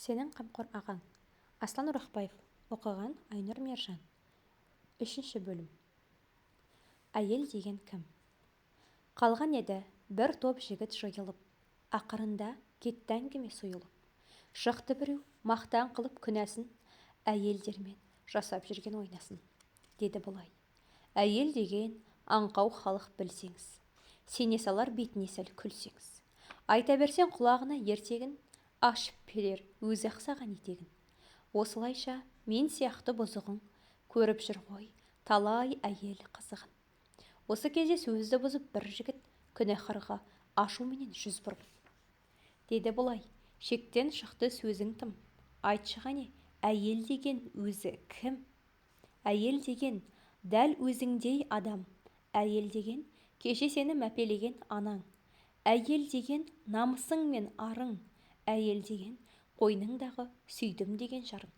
Сенің қамқор ағаң. Аслан Урахбаев. Оқыған Айнұр Мержан. 3 бөлім. Әйел деген кім? Қалған еді бір топ жігіт жиылып, ақырында кетті әңгіме сойылып. Шықты біреу мақтан қылып күнәсін, әйелдермен жасап жүрген ойнасын. Деді бұлай: әйел деген аңқау халық білсеңіз, сене салар бетіне сәл күлсеңіз. Айта берсең құлағына ертегін, ашып берер өзі ақсаған етегін. Осылайша мен сияқты бұзығың көріп жүр ғой талай әйел қызығын. Осы кезде сөзді бұзып бір жігіт күнәһарға ашуменен жүз бұрып. Деді бұлай: шектен шықты сөзің тым, айтшы қане, әйел деген өзі кім? Әйел деген дәл өзіңдей адам, әйел деген кеше сені мәпелеген анаң, әйел деген намысың мен арың, әйел деген қойныңдағы сүйдім деген жарың.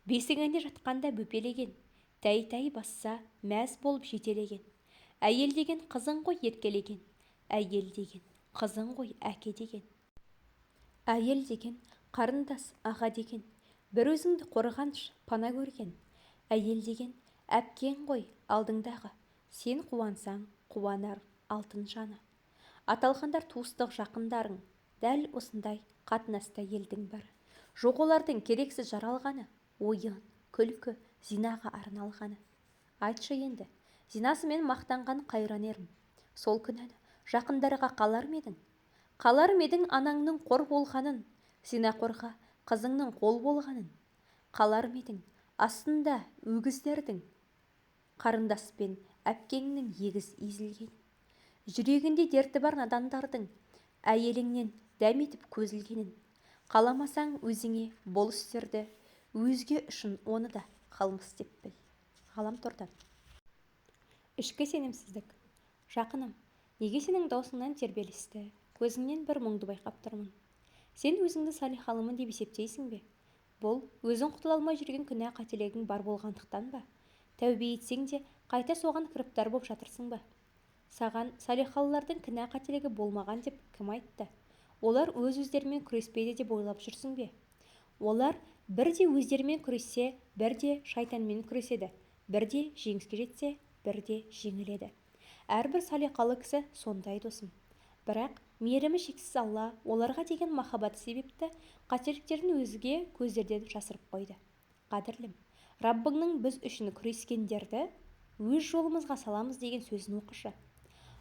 Бесігінде жатқанда бөпелеген, тәй-тәй басса мәз болып жетелеген. Әйел деген қызың ғой еркелеген, әйел деген қызың ғой әке деген. Әйел деген қарындас аға деген, бір өзіңді қорғаныш пана көрген. Әйел деген әпкең ғой алдыңдағы, сен қуансаң қуанар алтын жаны. Аталғандар туыстық жақындарың, дәл осындай қатынаста елдің бәрі. Жоқ олардың керексіз жаралғаны, ойын, күлкі, зинаға арналғаны. Айтшы енді, зинасымен мақтанған қайран ерім, сол күнәні жақындарға қалар ма едің? Қалар ма едің анаңның қор болғанын, зинақорға қызыңның қол болғанын? Қалар ма едің астында өгіздердің, қарындаспен әпкеңнің егіз езілген? Жүрегінде дерті бар надандардың әйеліңнен дәметіп көзілгенін? Қаламасаң өзіңе бұл істерді, өзге үшін оны да қалмыс деп біл. Ғаламтордан. Ішкі сенімсіздік. Жақыным, неге сенің даусыңнан тербелісті, көзіңнен бір мұңды байқап тұрмын. Сен өзіңді салихалымын деп есептейсің бе? Бұл өзің құтыла алмай жүрген күнә қателігің бар болғандықтан ба? Тәубе етсең де қайта соған кіріптар боп жатырсың ба? Саған салихалылардың күнә қателігі болмаған деп кім айтты? Олар өз-өздерімен күреспейді деп ойлап жүрсің бе? Олар бірде өздерімен күрессе, бірде шайтанмен күреседі, бірде жеңіске жетсе, бірде жеңіледі. Әрбір салиқалы кісі сондай досым. Бірақ мейірімі шексіз Алла оларға деген махаббаты себепті қателіктерін өзге көздерден жасырып қойды. Қадірлім, Раббыңның біз үшін күрескендерді өз жолымызға саламыз деген сөзін оқышы.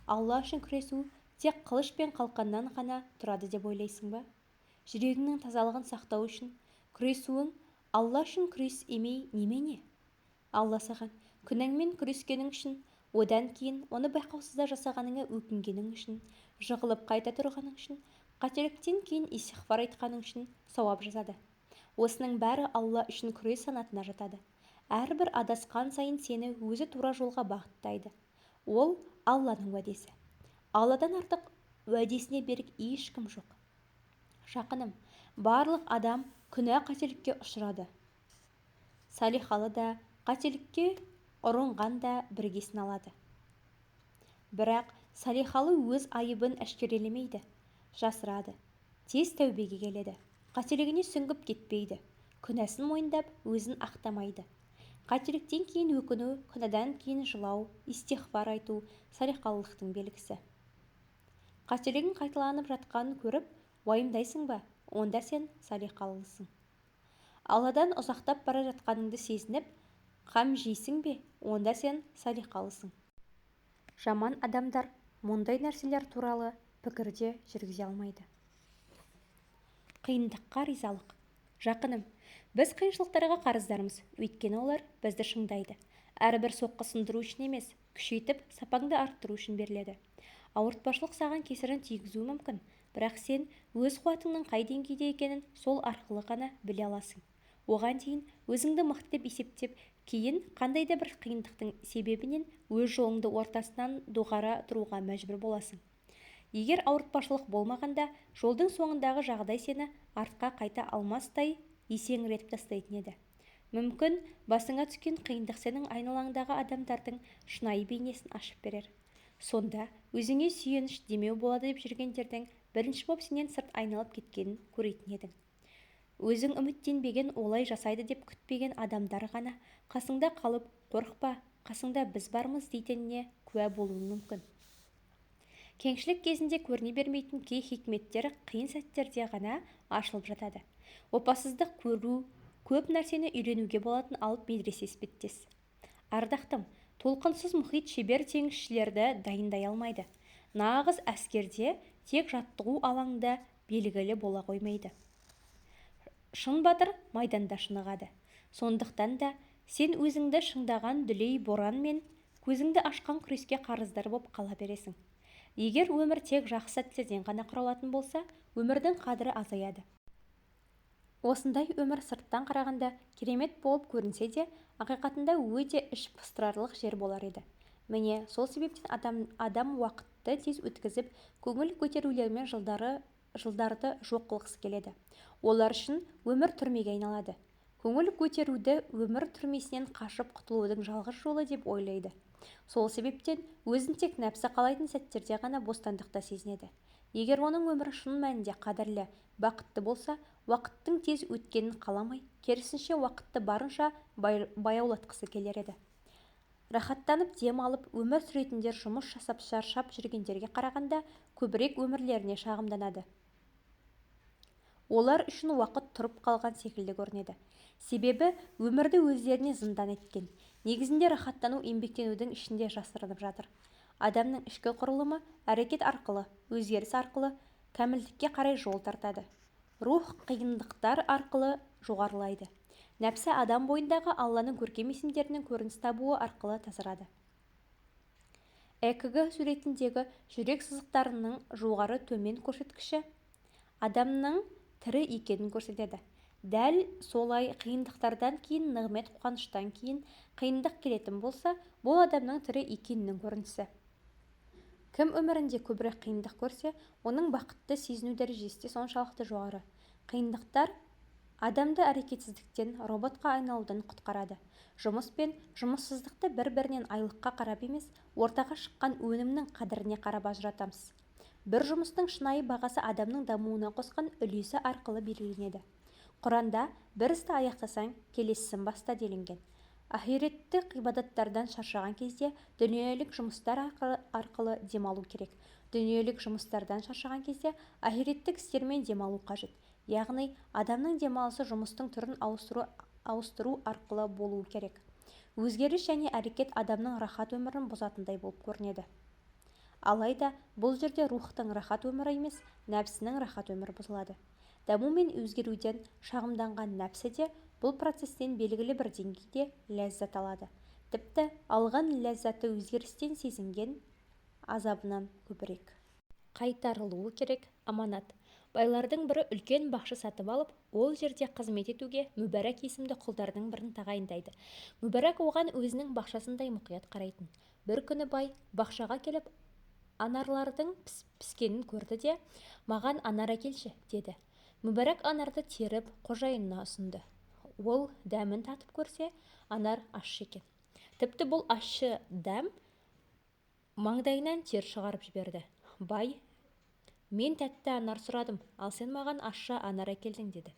Алла үшін күресу тек қылыш пен қалқаннан ғана тұрады деп ойлайсың ба? Жүрегіңнің тазалығын сақтау үшін күресуің Алла үшін күрес емей немене? Алла саған күнәңмен күрескенің үшін, одан кейін оны байқаусызда жасағаныңа өкінгенің үшін, жығылып қайта тұрғаның үшін, қателіктен кейін истиғфар айтқаның үшін сауап жазады. Осының бәрі Алла үшін күрес санатына жатады. Әрбір адасқан сайын сені өзі тура жолға бағыттайды. Ол Алланың уәдесі. Алладан артық уәдесіне берік ешкім жоқ. Жақыным, барлық адам күнә қателікке ұшырады. Салихалы да, қателікке ұрынған да біргесін алады. Бірақ салихалы өз айыбын әшкерелемейді, жасырады, тез тәубеге келеді, қателігіне сүңгіп кетпейді, күнәсін мойындап өзін ақтамайды. Қателіктен кейін өкіну, күнәдан кейін жылау, истиғфар айту салихалылықтың белгісі. Қателігің қайталанып жатқанын көріп уайымдайсың ба? Онда сен салихалысың. Алладан ұзақтап бара жатқаныңды сезініп қам жейсің бе? Онда сен салихалысың. Жаман адамдар мұндай нәрселер туралы пікірде жүргізе алмайды. Қиындыққа ризалық. Жақыным, біз қиыншылықтарға қарыздармыз, өйткені олар бізді шыңдайды. Әрбір соққы сындыру үшін емес, күшейтіп сапаңды арттыру үшін беріледі. Ауыртпашылық саған кесірін тигізуі мүмкін, бірақ сен өз қуатыңның қай деңгейде екенін сол арқылы ғана біле аласың. Оған дейін өзіңді мықты деп есептеп, кейін қандай да бір қиындықтың себебінен өз жолыңды ортасынан доғара тұруға мәжбүр боласың. Егер ауыртпашылық болмағанда, жолдың соңындағы жағдай сені артқа қайта алмастай есеңгіретіп тастайтын еді. Мүмкін басыңа түскен қиындық сенің айналаңдағы адамдардың шынайы бейнесін ашып берер. Сонда өзіңе сүйеніш демеу болады деп жүргендердің бірінші боп сенен сырт айналып кеткенін көретін едің. Өзің үміттенбеген, олай жасайды деп күтпеген адамдар ғана қасыңда қалып, қорықпа, қасыңда біз бармыз дейтініне куә болуың мүмкін. Кеңшілік кезінде көріне бермейтін кей хикметтер қиын сәттерде ғана ашылып жатады. Опасыздық көру, көп нәрсені үйренуге болатын алып медресе іспеттес. Ардақтым, толқынсыз мұхит шебер теңізшілерді дайындай алмайды. Нағыз әскерде тек жаттығу алаңда белгілі бола қоймайды. Шын батыр майданда шынығады. Сондықтан да сен өзіңді шыңдаған дүлей боран мен көзіңді ашқан күреске қарыздар боп қала бересің. Егер өмір тек жақсы сәттерден ғана құралатын болса, өмірдің қадірі азаяды. Осындай өмір сырттан қарағанда керемет болып көрінсе де, ақиқатында өте іш пыстырарлық жер болар еді. Міне, сол себептен адам уақытты тез өткізіп, көңіл көтерулермен жылдарды жоқ қылғысы келеді. Олар үшін өмір түрмеге айналады. Көңіл көтеруді өмір түрмесінен қашып құтылудың жалғыз жолы деп ойлайды. Сол себептен өзін тек нәпсі қалайтын сәттерде ғана бостандықта сезінеді. Егер оның өмірі шын мәнінде қадірлі, бақытты болса, уақыттың тез өткенін қаламай, керісінше уақытты барынша баяулатқысы келер еді. Рахаттанып дем алып өмір сүретіндер жұмыс жасап шаршап жүргендерге қарағанда көбірек өмірлеріне шағымданады. Олар үшін уақыт тұрып қалған секілді көрінеді. Себебі өмірді өздеріне зындан еткен. Негізінде рахаттану еңбектенудің ішінде жасырынып жатыр. Адамның ішкі құрылымы әрекет арқылы, өзгеріс арқылы кәмілдікке қарай жол тартады. Рух қиындықтар арқылы жоғарылайды. Нәпсі адам бойындағы Алланың көркем есімдерінің көрініс табуы арқылы тазарады. ЭКГ суретіндегі жүрек сызықтарының жоғары төмен көрсеткіші адамның тірі екенін көрсетеді. Дәл солай қиындықтардан кейін, нығмет қуаныштан кейін қиындық келетін болса, бұл адамның тірі екенінің көрінісі. Кім өмірінде көбірек қиындық көрсе, оның бақытты сезіну дәрежесі де соншалықты жоғары. Қиындықтар адамды әрекетсіздіктен, роботқа айналудан құтқарады. Жұмыс пен жұмыссыздықты бір-бірінен айлыққа қарап емес, ортаға шыққан өнімнің қадіріне қарап ажыратамыз. Бір жұмыстың шынайы бағасы адамның дамуына қосқан үлесі арқылы белгіленеді. Құранда бір істі аяқтасаң, келесісін баста делінген. Ахиреттік ғибадаттардан шаршаған кезде дүниелік жұмыстар арқылы демалу керек. Дүниелік жұмыстардан шаршаған кезде ахиреттік істермен демалу қажет. Яғни адамның демалысы жұмыстың түрін ауыстыру арқылы болуы керек. Өзгеріс және әрекет адамның рахат өмірін бұзатындай болып көрінеді. Алайда бұл жерде рухтың рахат өмірі емес, нәпсінің рахат өмірі бұзылады. Даму мен өзгеруден шағымданған нәпсі де бұл процестен белгілі бір деңгейде ләззат алады. Тіпті алған ләззаты өзгерістен сезінген азабынан көбірек. Қайтарылуы керек аманат. Байлардың бірі үлкен бақша сатып алып, ол жерде қызмет етуге Мүбәрәк есімді құлдардың бірін тағайындайды. Мүбәрәк оған өзінің бақшасындай мұқият қарайтын. Бір күні бай бақшаға келіп, анарлардың піскенін көрді де, «Маған анар әкелші» деді. Мүбәрәк анарды теріп, қожайынына ұсынды. Ол дәмін татып көрсе, анар ащы екен. Тіпті бұл ащы дәм маңдайынан тер шығарып жіберді. Бай: «Мен тәтті анар сұрадым, ал сен маған ащы анар әкелдің» деді.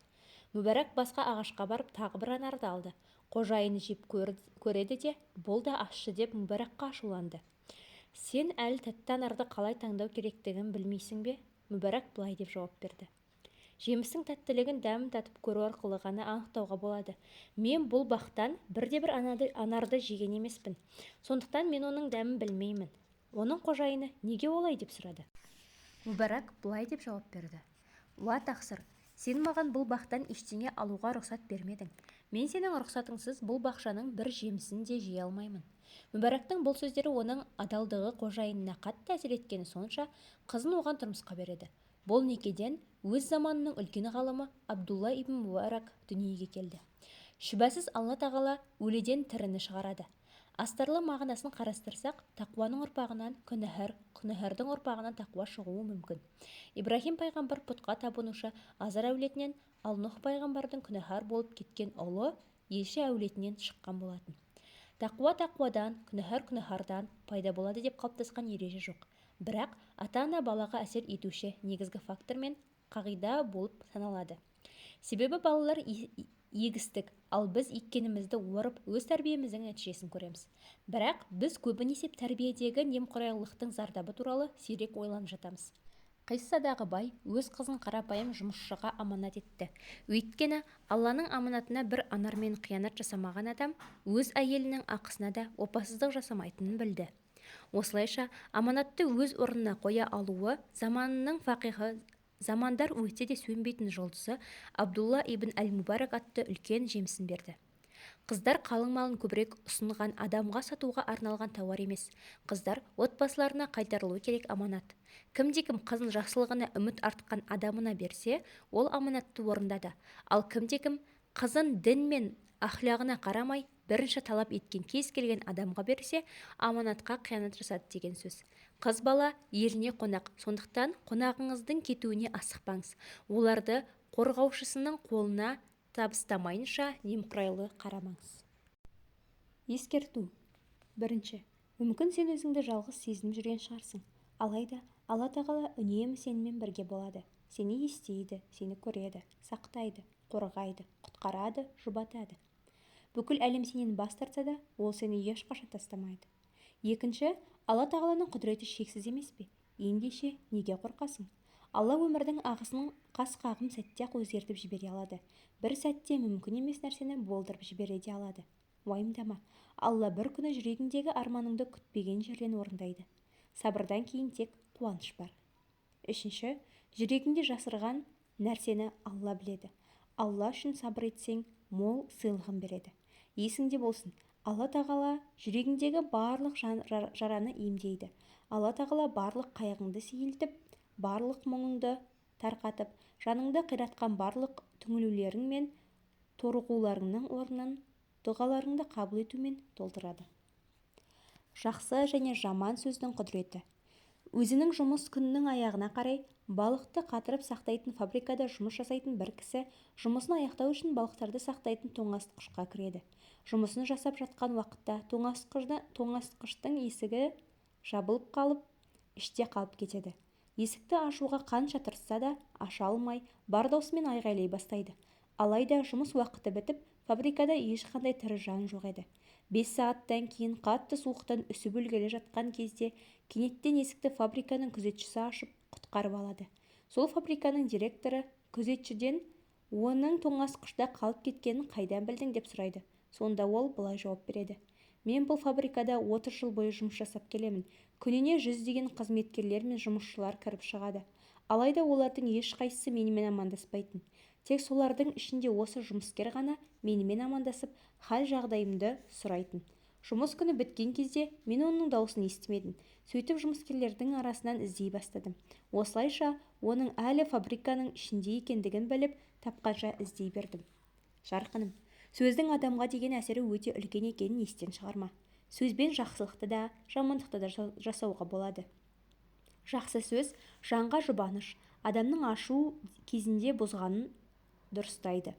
Мүбәрәк басқа ағашқа барып тағы бір анарды алды. Қожайыны жеп көреді де, бұл да ащы деп Мүбәрәкқа ашуланды. «Сен әлі тәтті анарды қалай таңдау керектігін білмейсің бе?» Мүбәрәк былай деп жауап берді. «Жемістің тәттілігін дәмін татып көру арқылы ғана анықтауға болады. Мен бұл бақтан бірде-бір анарды жеген емеспін. Сондықтан мен оның дәмін білмеймін». Оның қожайыны «Неге олай?» деп сұрады. Мүбәрәк былай деп жауап берді. «Уа тақсыр, сен маған бұл бақтан ештеңе алуға рұқсат бермедің. Мен сенің рұқсатыңсыз бұл бақшаның бір жемісін де жей алмаймын». Мүбәрәктің бұл сөздері оның адалдығы қожайынына қатты әсер еткені сонша, қызын оған тұрмысқа береді. Бұл некеден өз заманының үлкен ғалымы Абдулла ибн Мүбәрәк дүниеге келді. Шүбәсіз Алла тағала өледен тіріні шығарады. Астарлы мағынасын қарастырсақ, тақуаның ұрпағынан күнәһар, күнәһардың ұрпағынан тақуа шығуы мүмкін. Ибрахим пайғамбар пұтқа табынушы Азар әулетінен, ал Нұх пайғамбардың күнәһар болып кеткен ұлы елші әулетінен шыққан болатын. Тақуа тақуадан, күнәһардан пайда болады деп қалыптасқан ереже жоқ. Бірақ ата-ана балаға әсер етуші негізгі фактор мен қағида болып саналады. Себебі балалар егістік, ал біз еккенімізді орып өз тәрбиеміздің нәтижесін көреміз. Бірақ біз көбінесе тәрбиедегі немқұрайлылықтың зардабы туралы сирек ойланып жатамыз. Қиссадағы бай өз қызын қарапайым жұмысшыға аманат етті. Өйткені Алланың аманатына бір анармен қиянат жасамаған адам өз әйелінің ақысына да опасыздық жасамайтынын білді. Осылайша аманатты өз орнына қоя алуы заманының фақихы, замандар өтсе де сөнбейтін жұлдызы Абдулла ибн әл-Мубарак атты үлкен жемісін берді. Қыздар қалың малын көбірек ұсынған адамға сатуға арналған тауар емес. Қыздар отбасыларына қайтарылуы керек аманат. Кімде-кім қызын жақсылығына үміт артқан адамына берсе, ол аманатты орындады. Ал кімде-кім қызын дін мен ахлағына қарамай бірінші талап еткен кез келген адамға берсе, аманатқа қиянат жасады деген сөз. Қыз бала еліне қонақ, сондықтан қонағыңыздың кетуіне асықпаңыз. Оларды қорғаушысының қолына табыстамайынша немқұрайлы қарамаңыз. Ескерту. Бірінші, мүмкін сен өзіңді жалғыз сезініп жүрген шығарсың. Алайда Алла тағала үнемі сенімен бірге болады. Сені естиді, сені көреді, сақтайды, қорғайды, құтқарады, жұбатады. Бүкіл әлем сенен бас тартса да, ол сені ешқашан тастамайды. Екінші, Алла тағаланың құдіреті шексіз емес пе? Ендеше неге қорқасың? Алла өмірдің ағысын қас-қағым сәтте-ақ өзгертіп жібере алады. Бір сәтте мүмкін емес нәрсені болдырып жібере де алады. Уайымдама, Алла бір күні жүрегіңдегі арманыңды күтпеген жерден орындайды. Сабырдан кейін тек қуаныш бар. Үшінші, жүрегіңде жасырған нәрсені Алла біледі. Алла үшін сабыр етсең, мол сыйлығын береді. Есіңде болсын, Алла тағала жүрегіңдегі барлық жараны емдейді. Алла тағала барлық қайғыңды сейілтіп, барлық мұңыңды тарқатып, жаныңды қиратқан барлық түңілулерің мен торығуларыңның орнын дұғаларыңды қабыл етумен толтырады. Жақсы және жаман сөздің құдіреті. Өзінің жұмыс күнінің аяғына қарай балықты қатырып сақтайтын фабрикада жұмыс жасайтын бір кісі жұмысын аяқтау үшін балықтарды сақтайтын тоңазытқышқа кіреді. Жұмысын жасап жатқан уақытта тоңазытқыштың есігі жабылып қалып, іште қалып кетеді. Есікті ашуға қанша тырысса да аша алмай, бар даусымен айғайлай бастайды. Алайда жұмыс уақыты бітіп, фабрикада ешқандай тірі жан жоқ еді. 5 сағаттан кейін қатты суықтан үсіп өлгелі жатқан кезде кенеттен есікті фабриканың күзетшісі ашып құтқарып алады. Сол фабриканың директоры күзетшіден оның тоңазытқышта қалып кеткенін қайдан білдің деп сұрайды. Сонда ол былай жауап береді: мен бұл фабрикада 30 жыл бойы жұмыс жасап келемін. Күніне 100-деген қызметкерлер мен жұмысшылар кіріп шығады. Алайда олардың ешқайсысы менімен амандаспайтын. Тек солардың ішінде осы жұмыскер ғана менімен амандасып, хал жағдайымды сұрайтын. Жұмыс күні біткен кезде мен оның даусын естімедім. Сөйтіп жұмыскерлердің арасынан іздей бастадым. Осылайша оның әлі фабриканың ішінде екендігін біліп, тапқанша іздей бердім. Жарқыным, сөздің адамға деген әсері өте үлкен екенін естен шығарма. Сөзбен жақсылықты да, жамандықты да жасауға болады. Жақсы сөз жанға жұбаныш, адамның ашу кезінде бұзғанын дұрыстайды.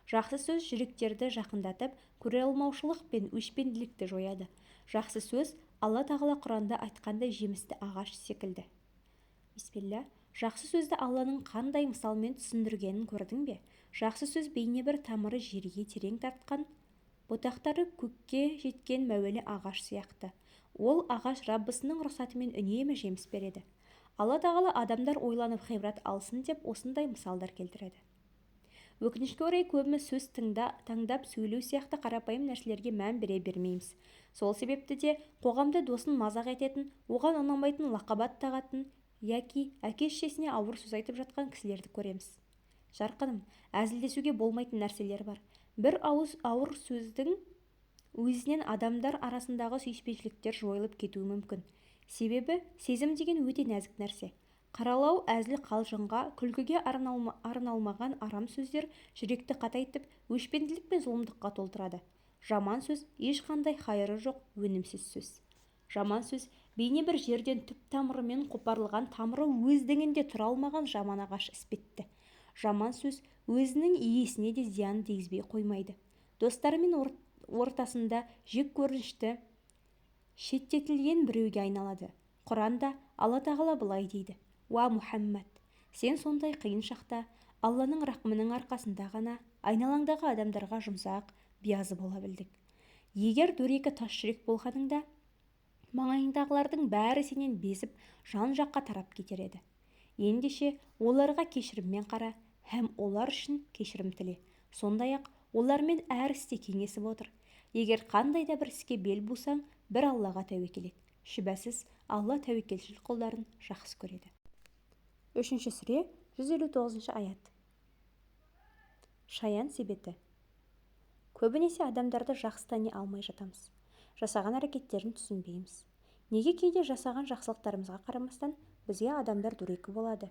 Жақсы сөз жүректерді жақындатып, көре алмаушылық пен өшпенділікті жояды. Жақсы сөз Алла тағала Құранда айтқандай жемісті ағаш секілді. Бисмилля. Жақсы сөзді Алланың қандай мысалмен түсіндіргенін көрдің бе? Жақсы сөз бейне бір тамыры жерге терең тартқан, бұтақтары көкке жеткен мәуелі ағаш сияқты. Ол ағаш Раббысының рұқсатымен үнемі жеміс береді. Алла тағала адамдар ойланып ғибрат алсын деп осындай мысалдар келтіреді. Өкінішке орай көбіміз сөз таңдап сөйлеу сияқты қарапайым нәрселерге мән бере бермейміз. Сол себепті де қоғамда досын мазақ ететін, оған ұнамайтын лақабат тағатын яки әке-шешесіне ауыр сөз айтып жатқан кісілерді көреміз. Жарқыным, әзілдесуге болмайтын нәрселер бар. Бір ауыз ауыр сөздің өзінен адамдар арасындағы сүйіспеншіліктер жойылып кетуі мүмкін. Себебі сезім деген өте нәзік нәрсе. Қаралау әзіл қалжыңға, күлкіге арналмаған арам сөздер жүректі қатайтып, өшпенділік пен зұлымдыққа толтырады. Жаман сөз ешқандай хайыры жоқ, өнімсіз сөз. Жаман сөз бейне бір жерден түп тамырымен қопарылған, тамыры өздігінде тұра алмаған жаман ағаш іспетті. Жаман сөз өзінің иесіне де зиян тигізбей қоймайды. Достарымен ортасында жек көрінішті шеттетілген біреуге айналады. Құранда Алла тағала былай дейді: «Уа Мұхаммад, сен сондай қиын шақта Алланың рахмының арқасында ғана айналаңдағы адамдарға жұмсақ, биязы бола білдік. Егер дөрекі тас жүрек болғаныңда, маңайыңдағылардың бәрі сенен безіп, жан-жаққа тарап кетер еді. Ендеше оларға кешіріммен қара, һәм олар үшін кешірім тіле. Сондай-ақ олармен әр істе кеңесіп отыр. Егер қандай да бір іске бел бусаң, бір Аллаға тәуекел ет. Шүбәсіз, Алла тәуекелшіл құлдарын жақсы көреді. 3 сүре 159 аят. Шаян себеті. Көбінесе адамдарды жақсы тани алмай жатамыз. Жасаған әрекеттерін түсінбейміз. Неге кейде жасаған жақсылықтарымызға қарамастан бізге адамдар дөрекі болады?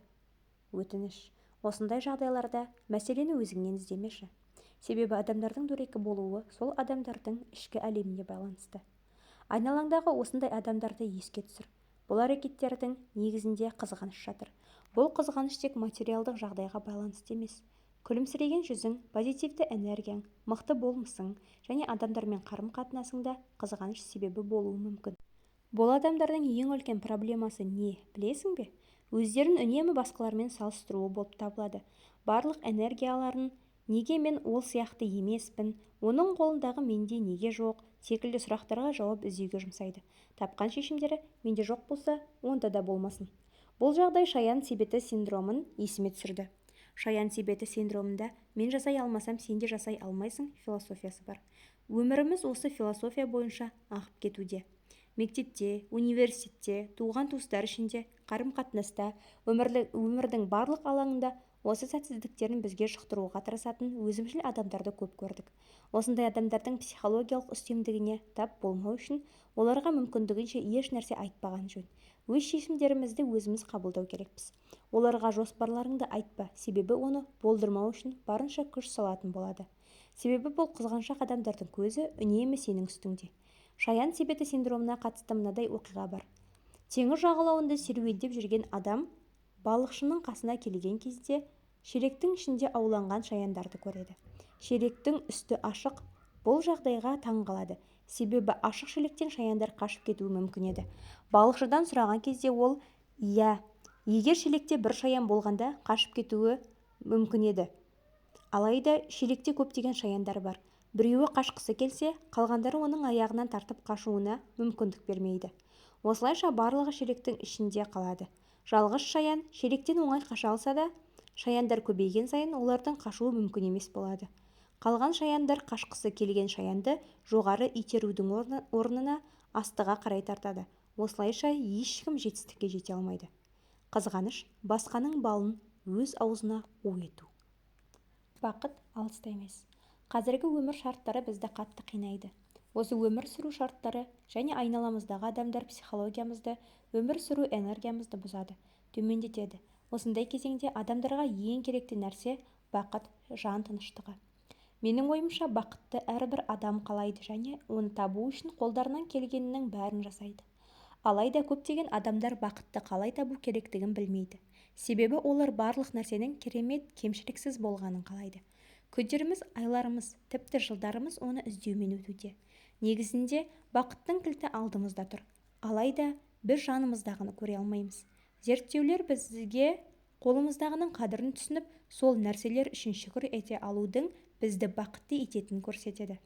Өтініш, осындай жағдайларда мәселені өзіңнен іздемеші. Себебі адамдардың дөрекі болуы сол адамдардың ішкі әлеміне байланысты. Айналаңдағы осындай адамдарды еске түсір. Бұл әрекеттердің негізінде қызғаныш жатыр. Бұл қызғаныш тек материалдық жағдайға байланысты емес. Күлімсіреген жүзің, позитивті энергияң, мықты болмысың және адамдармен қарым-қатынасыңда қызғаныш себебі болуы мүмкін. Бұл адамдардың ең үлкен проблемасы не, білесің бе? Өздерін үнемі басқалармен салыстыруы болып табылады. Барлық энергияларын неге мен ол сияқты емеспін, оның қолындағы менде неге жоқ, секілді сұрақтарға жауап іздеуге жұмсайды. Тапқан шешімдері менде жоқ болса, онда да болмасын. Бұл жағдай шаян себеті синдромын есіме түсірді. Шаян себеті синдромында мен жасай алмасам, сен де жасай алмайсың философиясы бар. Өміріміз осы философия бойынша ағып кетуде. Мектепте, университетте, туған-туыстар ішінде, қарым-қатынаста, өмірдің барлық алаңында осы сәтсіздіктерін бізге жұқтыруға тырысатын өзімшіл адамдарды көп көрдік. Осындай адамдардың психологиялық үстемдігіне тап болмау үшін оларға мүмкіндігінше еш нәрсе айтпаған жөн. Өз шешімдерімізді өзіміз қабылдау керекпіз. Оларға жоспарларыңды айтпа, себебі оны болдырмау үшін барынша күш салатын болады. Себебі бұл қызғаншақ адамдардың көзі үнемі сенің үстіңде. Шаян себеті синдромына қатысты мынадай оқиға бар. Теңіз жағалауында серуендеп жүрген адам балықшының қасына келген кезде шелектің ішінде ауланған шаяндарды көреді. Шелектің үсті ашық. Бұл жағдайға таң қалады. Себебі ашық шелектен шаяндар қашып кетуі мүмкін еді. Балықшыдан сұраған кезде ол, егер шелекте бір шаян болғанда қашып кетуі мүмкін еді. Алайда шелекте көптеген шаяндар бар. Біреуі қашқысы келсе, қалғандары оның аяғынан тартып қашуына мүмкіндік бермейді. Осылайша барлығы шелектің ішінде қалады. Жалғыз шаян шелектен оңай қаша алса да, шаяндар көбейген сайын олардың қашуы мүмкін емес болады. Қалған шаяндар қашқысы келген шаянды жоғары итерудің орнына астыға қарай тартады. Осылайша ешкім жетістікке жете алмайды. Қызғаныш басқаның балын өз аузына у ету. Бақыт алыста емес. Қазіргі өмір шарттары бізді қатты қинайды. Осы өмір сүру шарттары және айналамыздағы адамдар психологиямызды, өмір сүру энергиямызды бұзады, төмендетеді. Осындай кезеңде адамдарға ең керекті нәрсе бақыт, жан тыныштығы. Менің ойымша бақытты әрбір адам қалайды және оны табу үшін қолдарынан келгенінің бәрін жасайды. Алайда көптеген адамдар бақытты қалай табу керектігін білмейді. Себебі олар барлық нәрсенің керемет, кемшіліксіз болғанын қалайды. Күндеріміз, айларымыз, тіпті жылдарымыз оны іздеумен өтуде. Негізінде бақыттың кілті алдымызда тұр. Алайда біз жанымыздағыны көре алмаймыз. Зерттеулер бізге қолымыздағының қадірін түсініп, сол нәрселер үшін шүкір ете алудың бізді бақытты ететінін көрсетеді.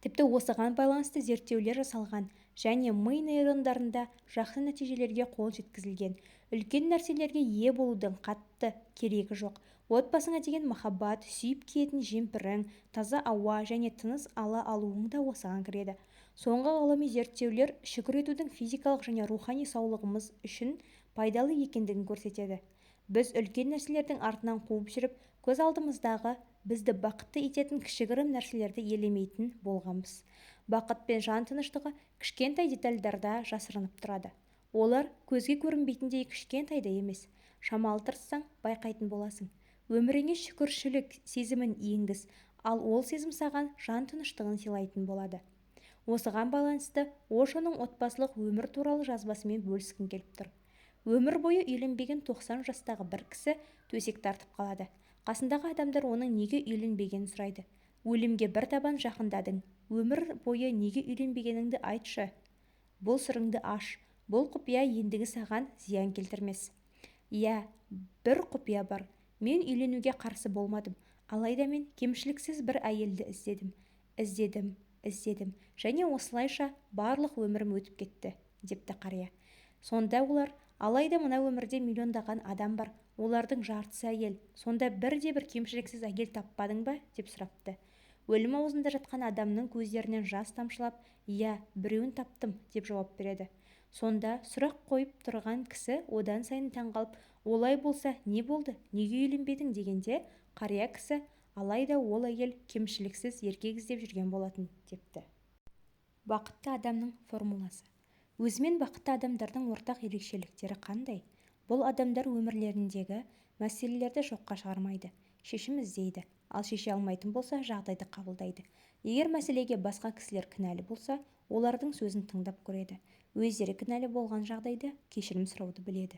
Тіпті осыған байланысты зерттеулер жасалған және ми нейрондарында жақсы нәтижелерге қол жеткізілген. Үлкен нәрселерге ие болудың қатты керегі жоқ. Отбасыңа деген махаббат, сүйіп киетін жемпірің, таза ауа және тыныс ала алуың да осыған кіреді. Соңғы ғылыми зерттеулер шүкір етудің физикалық және рухани саулығымыз үшін пайдалы екендігін көрсетеді. Біз үлкен нәрселердің артынан қуып жүріп, көз алдымыздағы бізді бақытты ететін кішігірім нәрселерді елемейтін болғанбыз. Бақыт пен жан тыныштығы кішкентай детальдарда жасырынып тұрады. Олар көзге көрінбейтіндей кішкентай да емес. Шамалы тырыссаң байқайтын боласың. Өміріңе шүкіршілік сезімін енгіз, ал ол сезім саған жан тыныштығын сыйлайтын болады. Осыған байланысты Ошоның отбасылық өмір туралы жазбасымен бөліскім келіп тұр. Өмір бойы үйленбеген 90 жастағы бір кісі төсек тартып қалады. Қасындағы адамдар оның неге үйленбегенін сұрайды. Өлімге бір табан жақындадың. Өмір бойы неге үйленбегеніңді айтшы. Бұл сырыңды аш. Бұл құпия ендігі саған зиян келтірмес. Бір құпия бар. Мен үйленуге қарсы болмадым, алайда мен кемшіліксіз бір әйелді іздедім, және осылайша барлық өмірім өтіп кетті, депті қария. Сонда олар: алайда мына өмірде миллиондаған адам бар, олардың жартысы әйел, сонда бірде-бір кемшіліксіз әйел таппадың ба, деп сұрапты. Өлім аузында жатқан адамның көздерінен жас тамшылап: иә, біреуін таптым, деп жауап береді. Сонда сұрақ қойып тұрған кісі одан сайын таңғалып: олай болса не болды, неге үйленбедің, дегенде қария кісі: алайда ол әйел кемшіліксіз еркек іздеп жүрген болатын, депті. Бақытты адамның формуласы. Өзімен бақытты адамдардың ортақ ерекшеліктері қандай? Бұл адамдар өмірлеріндегі мәселелерді жоққа шығармайды, шешім іздейді, ал шеше алмайтын болса, жағдайды қабылдайды. Егер мәселеге басқа кісілер кінәлі болса, олардың сөзін тыңдап көреді. Өздері кінәлі болған жағдайда кешірім сұрауды біледі,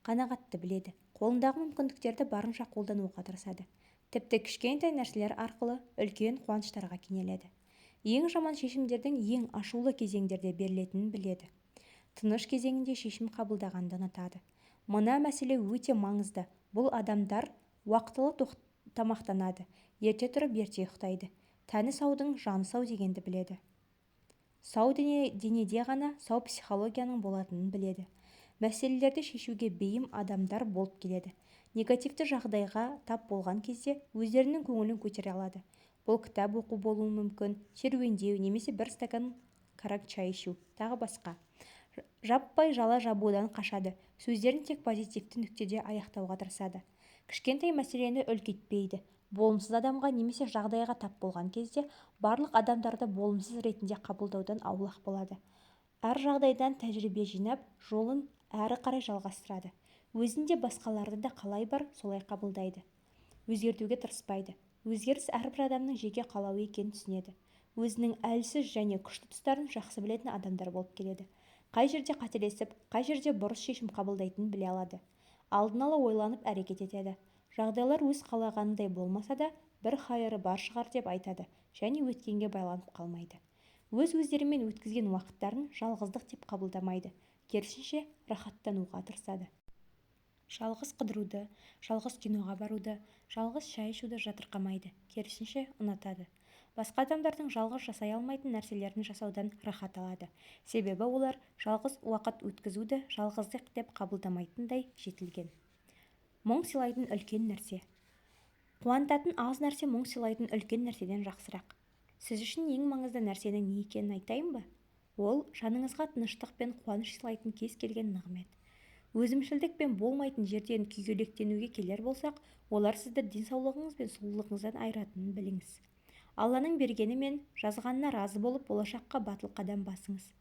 қанағатты біледі, қолындағы мүмкіндіктерді барынша қолдануға тырысады. Тіпті кішкентай нәрселер арқылы үлкен қуаныштарға кенеледі. Ең жаман шешімдердің ең ашулы кезеңдерде берілетінін біледі. Тыныш кезеңінде шешім қабылдағанды ұнатады. Мына мәселе өте маңызды. Бұл адамдар уақытылы тамақтанады, ерте тұрып ерте ұйықтайды. Тәні саудың жаны сау дегенді біледі. Сау денеде ғана сау психологияның болатынын біледі. Мәселелерді шешуге бейім адамдар болып келеді. Негативті жағдайға тап болған кезде өздерінің көңілін көтере алады. Бұл кітап оқу болуы мүмкін, серуендеу, немесе бір стакан қарак шай ішу, тағы басқа. Жаппай жала жабудан қашады, сөздерін тек позитивті нүктеде аяқтауға тырысады. Кішкентай мәселені үлкейтпейді. Болымсыз адамға немесе жағдайға тап болған кезде барлық адамдарды болымсыз ретінде қабылдаудан аулақ болады. Әр жағдайдан тәжірибе жинап, жолын әрі қарай жалғастырады. Өзінде басқаларды да қалай бар, солай қабылдайды. Өзгертуге тырыспайды. Өзгеріс әрбір адамның жеке қалауы екенін түсінеді. Өзінің әлсіз және күшті тұстарын жақсы білетін адамдар болып келеді. Қай жерде қателесіп, қай жерде бұрыс шешім қабылдайтынын біле алады. Алдын ала ойланып әрекет етеді. Жағдайлар өз қалағанындай болмаса да, бір хайыры бар шығар деп айтады және өткенге байланып қалмайды. Өз-өздерімен өткізген уақыттарын жалғыздық деп қабылдамайды. Керісінше, рахаттануға тырысады. Жалғыз қыдыруды, жалғыз киноға баруды, жалғыз шай ішуді жатырқамайды, керісінше ұнатады. Басқа адамдардың жалғыз жасай алмайтын нәрселерін жасаудан рахат алады. Себебі олар жалғыз уақыт өткізуді жалғыздық деп қабылдамайтындай жетілген. Мұң сыйлайтын үлкен нәрсе. Қуантатын аз нәрсе мұң сыйлайтын үлкен нәрседен жақсырақ. Сіз үшін ең маңызды нәрсенің не екенін айтайын ба? Ол жаныңызға тыныштық пен қуаныш сыйлайтын кез келген нығмет. Өзімшілдікпен болмайтын жерден күйгелектенуге келер болсақ, олар сізді денсаулығыңыз бен сұлулығыңыздан айыратынын біліңіз. Алланың бергені мен жазғанына разы болып, болашаққа батыл қадам басыңыз.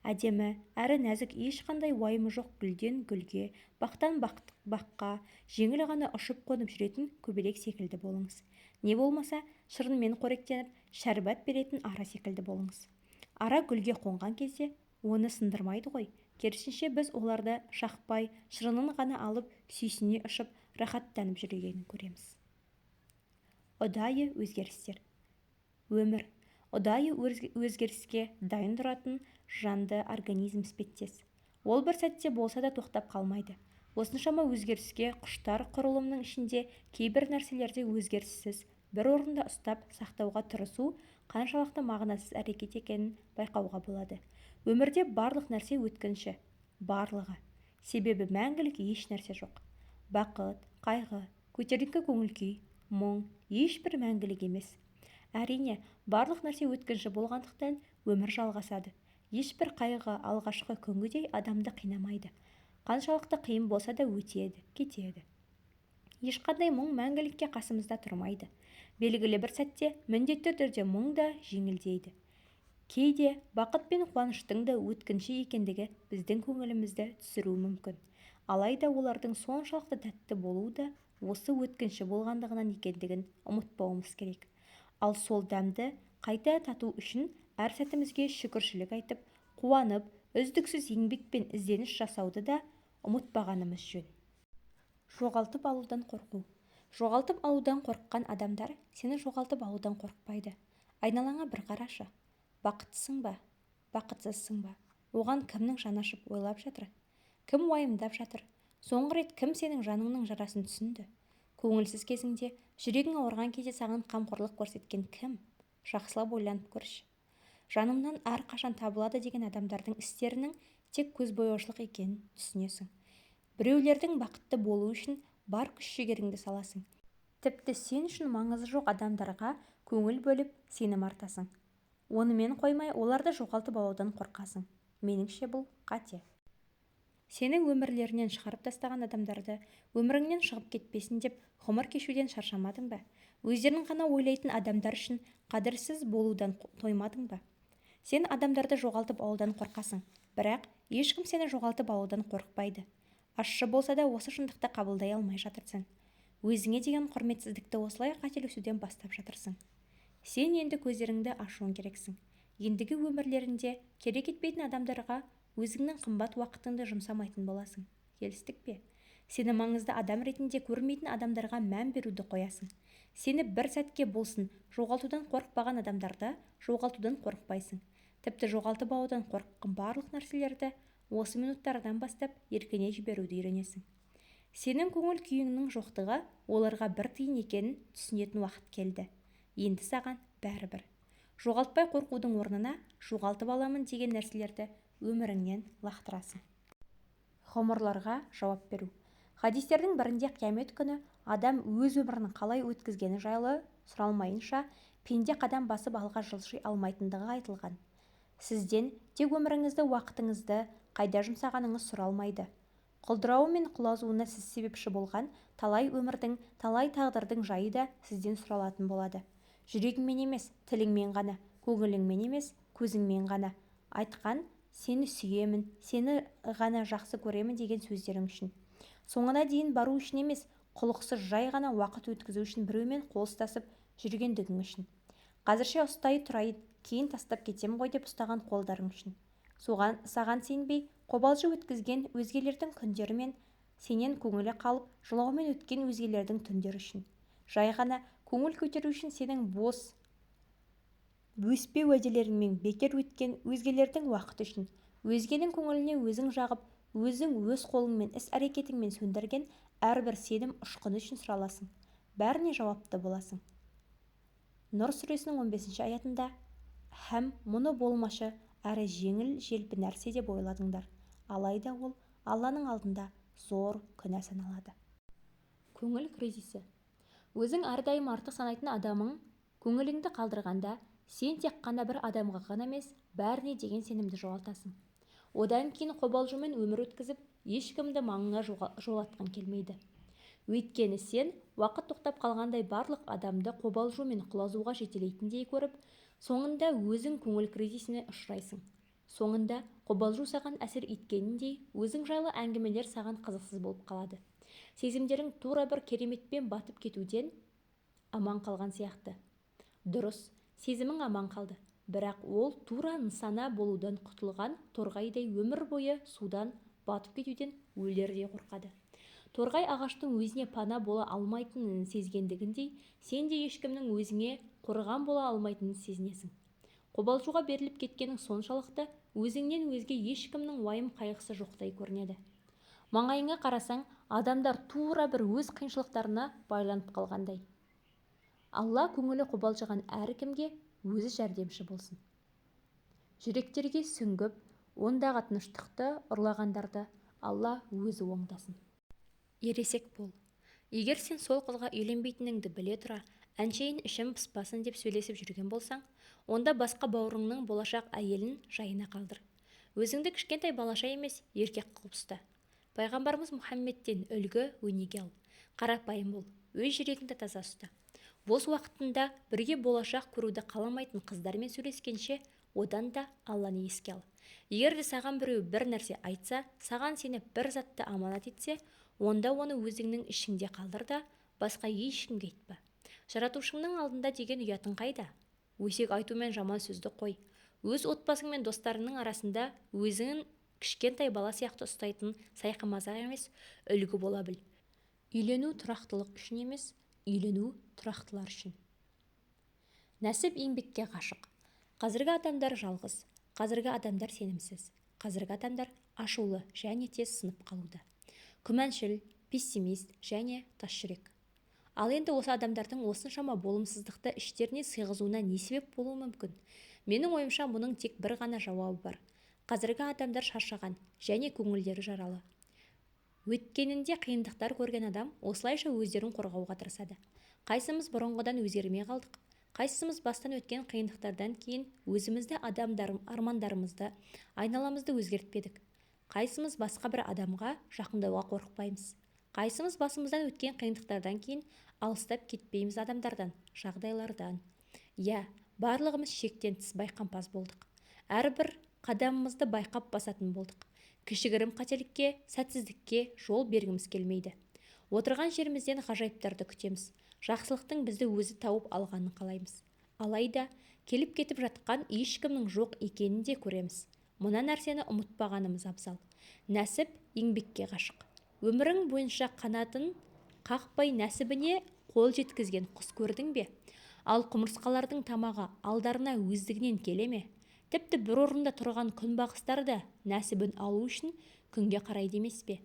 Әдемі, әрі нәзік, ешқандай уайымы жоқ гүлден гүлге, бақтан баққа жеңіл ғана ұшып қонып жүретін көбелек секілді болыңыз. Не болмаса, шырынмен қоректеніп, шәрбат беретін ара секілді болыңыз. Ара гүлге қонған кезде оны сындырмайды ғой. Керісінше біз оларды шақпай, шырынын ғана алып, сүйсіне ұшып, рахаттанып жүргенін көреміз. Ұдайы өзгерістер. Өмір ұдайы өзгеріске дайын тұратын жанды организм іспеттес. Ол бір сәтте болса да тоқтап қалмайды. Осыншама өзгеріске құштар құрылымның ішінде кейбір нәрселерде өзгеріссіз бір орында ұстап сақтауға тырысу қаншалықты мағынасыз әрекет екенін байқауға болады. Өмірде барлық нәрсе өткінші, барлығы. Себебі мәңгілік еш нәрсе жоқ. Бақыт, қайғы, көтеріңкі көңіл-күй, мұң ешбір мәңгілік емес. Әрине, барлық нәрсе өткінші болғандықтан өмір жалғасады. Ешбір қайғы алғашқы күнгідей адамды қинамайды. Қаншалықты қиын болса да өтеді, кетеді. Ешқандай мұң мәңгілікке қасымызда тұрмайды. Белгілі бір сәтте міндетті түрде мұң да жеңілдейді. Кейде бақыт пен қуаныштың да өткінші екендігі біздің көңілімізді түсіруі мүмкін. Алайда олардың соншалықты тәтті болуы да осы өткінші болғандығынан екендігін ұмытпауымыз керек. Ал сол дәмді қайта тату үшін әр сәтімізге шүкіршілік айтып, қуанып, үздіксіз еңбек пен ізденіс жасауды да ұмытпағанымыз жөн. Жоғалтып алудан қорқу. Жоғалтып алудан қорыққан адамдар сені жоғалтып алудан қорықпайды. Айналаңа бір қарашы. Бақыттысың ба? Бақытсызсың ба? Оған кімнің жаны ашып ойлап жатыр? Кім уайымдап жатыр? Соңғы рет кім сенің жаныңның жарасын түсінді? Көңілсіз кезіңде, жүрегің ауырған кезде саған қамқорлық көрсеткен кім? Жақсылап ойланып көрші. Жанымнан әрқашан табылады деген адамдардың істерінің тек көзбояушылық екенін түсінесің. Біреулердің бақытты болуы үшін бар күш-жігеріңді саласың. Тіпті сен үшін маңызы жоқ адамдарға көңіл бөліп сенім артасың. Онымен қоймай, оларды жоғалтып алудан қорқасың. Меніңше бұл қате. Сені өмірлерінен шығарып тастаған адамдарды өміріңнен шығып кетпесін деп ғұмыр кешуден шаршамадың ба? Өздерін ғана ойлайтын адамдар үшін қадірсіз болудан тоймадың ба? Сен адамдарды жоғалтып алудан қорқасың, бірақ ешкім сені жоғалтып алудан қорықпайды. Ащы болса да осы шындықты қабылдай алмай жатырсың. Өзіңе деген құрметсіздікті осылай қателесуден бастап жатырсың. Сен енді көздеріңді ашуың керексің. Ендігі өмірлерінде керек етпейтін адамдарға өзіңнің қымбат уақытыңды жұмсамайтын боласың. Келістік пе? Сені маңызды адам ретінде көрмейтін адамдарға мән беруді қоясың. Сені бір сәтке болсын жоғалтудан қорықпаған адамдарда жоғалтудан қорықпайсың. Тіпті жоғалтып алудан қорыққан барлық нәрселерді осы минуттардан бастап еркіне жіберуді үйренесің. Сенің көңіл күйіңнің жоқтығы оларға бір тиын екенін түсінетін уақыт келді. Енді саған бәрібір. Жоғалтпай қорқудың орнына жоғалтып аламын деген нәрселерді өміріңнен лақтырасың. Ғұмырларға жауап беру. Хадистердің бірінде қиямет күні адам өз өмірін қалай өткізгені жайлы сұралмайынша пенде қадам басып алға жылжи алмайтындығы айтылған. Сізден тек өміріңізді, уақытыңызды қайда жұмсағаныңыз сұралмайды. Құлдырауы мен құлазуына сіз себепші болған талай өмірдің, талай тағдырдың жайы да сізден сұралатын болады. Жүрегіңмен емес, тіліңмен ғана, көңіліңмен емес, көзіңмен ғана айтқан сені сүйемін, сені ғана жақсы көремін деген сөздерің үшін. Соңына дейін бару үшін емес, құлықсыз жай ғана уақыт өткізу үшін біреумен қол ұстасып жүргендігің үшін. Қазірше ұстай тұрайын, кейін тастап кетем ғой деп ұстаған қолдарың үшін. Саған сенбей, қобалжып өткізген өзгелердің күндері мен сенен көңілі қалып, жылаумен өткен өзгелердің түндері үшін. Жай ғана көңіл көтеру үшін сенің бөспе уәделеріңмен бекер өткен өзгелердің уақыты үшін. Өзгенің көңіліне өзің жағып, өзің өз қолыңмен, іс-әрекетіңмен сөндірген әрбір сенім ұшқыны үшін сұраласың. Бәріне жауапты боласың. Нұр сүресінің 15 аятында һәм мұны болмашы әрі жеңіл-желпі нәрсе деп ойладыңдар. Алайда ол Алланың алдында зор күнә саналады. Көңіл кризисі. Өзің әрдайым артық санайтын адамың көңіліңді қалдырғанда, сен тек қана бір адамға ғана емес, бәріне деген сенімді жоғалтасың. Одан кейін қобалжумен өмір өткізіп, ешкімді маңыңа жолатқан келмейді. Өйткені сен уақыт тоқтап қалғандай барлық адамды қобалжу мен құлазуға жетелейтіндей көріп, соңында өзің көңіл кризисіне ұшырайсың. Соңында қобалжу саған әсер еткеніндей, өзің жайлы әңгімелер саған қызықсыз болып қалады. Сезімдерің тура бір кереметпен батып кетуден аман қалған сияқты. Дұрыс, сезімің аман қалды, бірақ ол тура нысана болудан құтылған торғайдай өмір бойы судан батып кетуден өлердей қорқады. Торғай ағаштың өзіне пана бола алмайтынын сезгендігіндей, сен де ешкімнің өзіңе қорған бола алмайтынын сезінесің. Қобалжуға беріліп кеткенің соншалықты, өзіңнен өзге ешкімнің уайым қайғысы жоқтай көрінеді. Маңайыңа қарасаң, адамдар тура бір өз қиыншылықтарына байланып қалғандай. Алла көңілі қобалжыған әркімге өзі жәрдемші болсын. Жүректерге сүңгіп, ондағы тыныштықты ұрлағандарды Алла өзі оңдасын. Ересек бол. Егер сен сол қызға үйленбейтініңді біле тұра, әншейін ішім пыспасын деп сөйлесіп жүрген болсаң, онда басқа бауырыңның болашақ әйелін жайына қалдыр. Өзіңді кішкентай балаша емес, еркек қылып ұста. Пайғамбарымыз Мұхаммедтен үлгі өнеге ал. Қарапайым бол, өз жүрегіңді таза ұста. Бос уақытында бірге болашақ көруді қаламайтын қыздармен сөйлескенше, одан да Алланы еске ал. Егер де саған біреу бір нәрсе айтса, саған сені бір затты аманат етсе, онда оны өзіңнің ішіңде қалдыр да, басқа ешкімге айтпа. Жаратушыңның алдында деген ұятың қайда? Өсек айтумен жаман сөзді қой. Өз отбасың мен достарыңның арасында өзіңін кішкентай бала сияқты ұстайтын сайқымазақ емес, үлгі бола біл. Үйлену тұрақтылық үшін емес, үйлену тұрақтылар үшін. Нәсіп еңбекке ғашық. Қазіргі адамдар жалғыз, қазіргі адамдар сенімсіз, қазіргі адамдар ашулы және тез сынып қалуда. Күмәншіл, пессимист және тасжүрек. Ал енді осы адамдардың осыншама болымсыздықты іштеріне сыйғызуына не себеп болуы мүмкін? Менің ойымша мұның тек бір ғана жауабы бар. Қазіргі адамдар шаршаған және көңілдері жаралы. Өткенінде қиындықтар көрген адам осылайша өздерін қорғауға тырысады. Қайсымыз бұрынғыдан өзгермей қалдық? Қайсымыз бастан өткен қиындықтардан кейін өзімізді, армандарымызды, айналамызды өзгертпедік? Қайсымыз басқа бір адамға жақындауға қорықпаймыз? Қайсымыз басымыздан өткен қиындықтардан кейін алыстап кетпейміз адамдардан, жағдайлардан? Иә, барлығымыз шектен тыс байқампаз болдық. Әрбір қадамымызды байқап басатын болдық. Кішігірім қателікке, сәтсіздікке жол бергіміз келмейді. Отырған жерімізден ғажайыптарды күтеміз. Жақсылықтың бізді өзі тауып алғанын қалаймыз. Алайда келіп кетіп жатқан ешкімнің жоқ екенін де көреміз. Мына нәрсені ұмытпағанымыз абзал. Нәсіп еңбекке ғашық. Өмірің бойынша қанатын қақпай нәсібіне қол жеткізген құс көрдің бе? Ал құмырсқалардың тамағы алдарына өздігінен келе ме? Тіпті бір орында тұрған күнбағыстар да нәсібін алу үшін күнге қарайды емес пе?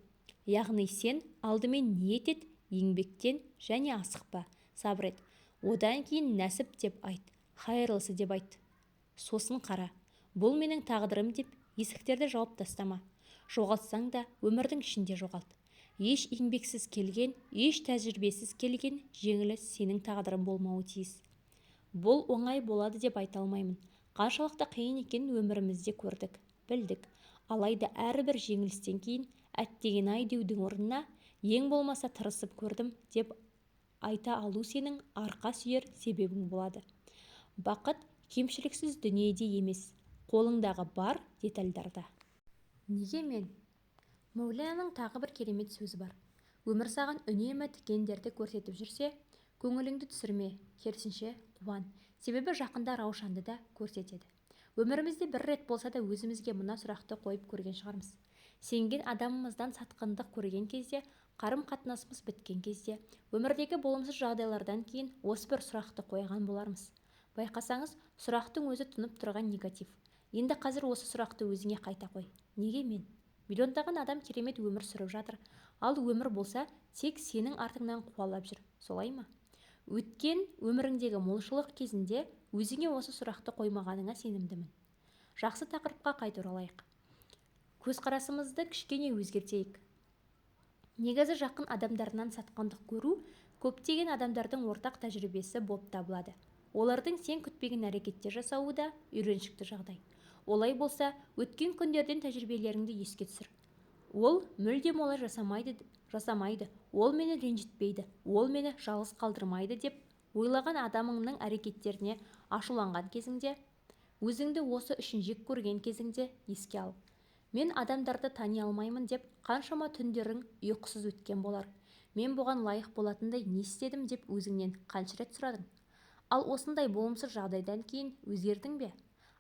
Яғни сен алдымен ниет ет, еңбектен және асықпа, сабыр ет. Одан кейін нәсіп деп айт, хайырлысы деп айт. Сосын қара, бұл менің тағдырым деп есіктерді жауып тастама. Жоғалтсаң да өмірдің ішінде жоғалт. Еш еңбексіз келген, еш тәжірибесіз келген жеңіліс сенің тағдырың болмауы тиіс. Бұл оңай болады деп айта алмаймын. Қаншалықты қиын екенін өмірімізде көрдік, білдік. Алайда әрбір жеңілістен кейін әттеген-ай деудің орнына ең болмаса тырысып көрдім деп айта алу сенің арқа сүйер себебің болады. Бақыт кемшіліксіз дүниеде емес, қолыңдағы бар детальдарда. Неге мен? Мәулананың тағы бір керемет сөзі бар. Өмір саған үнемі тікендерді көрсетіп жүрсе, көңіліңді түсірме, керісінше қуан. Себебі жақында раушанды да көрсетеді. Өмірімізде бір рет болса да өзімізге мына сұрақты қойып көрген шығармыз. Сенген адамымыздан сатқындық көрген кезде, қарым-қатынасымыз біткен кезде, өмірдегі болымсыз жағдайлардан кейін осы бір сұрақты қойған болармыз. Байқасаңыз, сұрақтың өзі тұнып тұрған негатив. Енді қазір осы сұрақты өзіңе қайта қой. Неге мен? Миллиондаған адам керемет өмір сүріп жатыр. Ал өмір болса, тек сенің артыңнан қуалап жүр. Солай ма? Өткен өміріңдегі молшылық кезінде өзіңе осы сұрақты қоймағаныңа сенімдімін. Жақсы тақырыпқа қайта оралайық. Көзқарасымызды кішкене өзгертейік. Негізі жақын адамдарынан сатқындық көру көптеген адамдардың ортақ тәжірибесі болып табылады. Олардың сен күтпеген әрекеттер жасауы да үйреншікті жағдай. Олай болса, өткен күндерден тәжірибелеріңді еске түсір. Ол мүлдем олай жасамайды, ол мені ренжітпейді, ол мені жалғыз қалдырмайды деп ойлаған адамыңның әрекеттеріне ашуланған кезіңде, өзіңді осы үшін жек көрген кезіңде еске ал. Мен адамдарды тани алмаймын деп қаншама түндерің ұйқысыз өткен болар. Мен бұған лайық болатындай не істедім деп өзіңнен қанша рет сұрадың? Ал осындай болымсыз жағдайдан кейін өзгердің бе?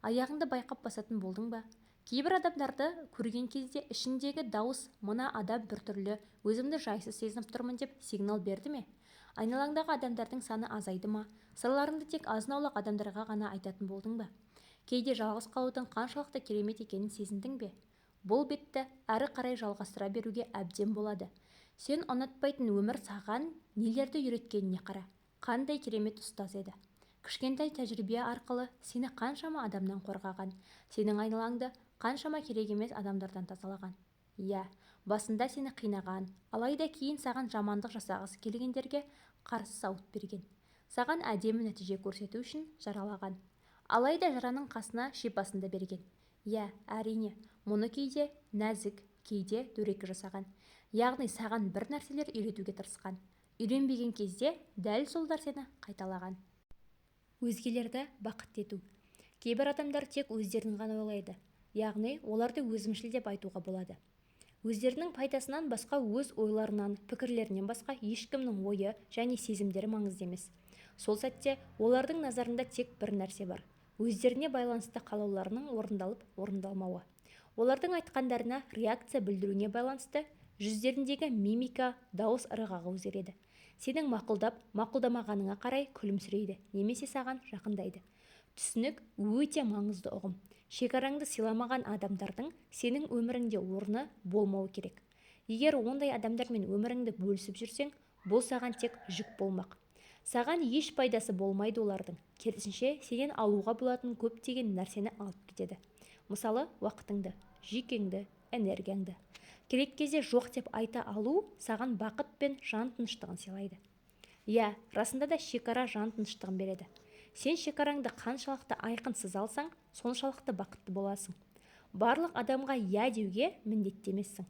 Аяғыңды байқап басатын болдың ба? Кейбір адамдарды көрген кезде ішіндегі дауыс мына адам біртүрлі, өзімді жайсыз сезініп тұрмын деп сигнал берді ме? Айналаңдағы адамдардың саны азайды ма? Сырларыңды тек азын-аулақ адамдарға ғана айтатын болдың ба? Кейде жалғыз қалудың қаншалықты керемет екенін сезіндің бе? Бұл бетті әрі қарай жалғастыра беруге әбден болады. Сен ұнатпайтын өмір саған нелерді үйреткеніне қара. Қандай керемет ұстаз еді. Кішкентай тәжірибе арқылы сені қаншама адамнан қорғаған, сенің айналаңды қаншама керек емес адамдардан тазалаған. Иә, басында сені қинаған, алайда кейін саған жамандық жасағысы келгендерге қарсы сауыт берген. Саған әдемі нәтиже көрсету үшін жаралаған. Алайда жараның қасына шипасын да берген. Иә, әрине, мұны кейде нәзік, кейде дөрекі жасаған. Яғни саған бір нәрселер үйретуге тырысқан. Үйренбеген кезде дәл сол нәрсені қайталаған. Өзгелерді бақытты ету. Кейбір адамдар тек өздерін ғана ойлайды. Яғни оларды өзімшіл деп айтуға болады. Өздерінің пайдасынан басқа, өз ойларынан, пікірлерінен басқа ешкімнің ойы және сезімдері маңызды емес. Сол сәтте олардың назарында тек бір нәрсе бар. Өздеріне байланысты қалауларының орындалып-орындалмауы. Олардың айтқандарына реакция білдіруіне байланысты жүздеріндегі мимика, дауыс ырғағы өзгереді. Сенің мақұлдамағаныңа қарай күлімсірейді, немесе саған жақындайды. Түсінік өте маңызды ұғым. Шекараңды сыйламаған адамдардың сенің өміріңде орны болмауы керек. Егер ондай адамдармен өміріңді бөлісіп жүрсең, бұл саған тек жүк болмақ. Саған еш пайдасы болмайды олардың. Керісінше, сенен алуға болатын көптеген нәрсені алып кетеді. Мысалы, уақытыңды, жүйкеңді, энергияңды. Керек кезде жоқ деп айта алу саған бақыт пен жан тыныштығын сыйлайды. Иә, расында да шекара жан тыныштығын береді. Сен шекараңды қаншалықты айқынсыз алсаң, соншалықты бақытты боласың. Барлық адамға иә деуге міндетті емессің.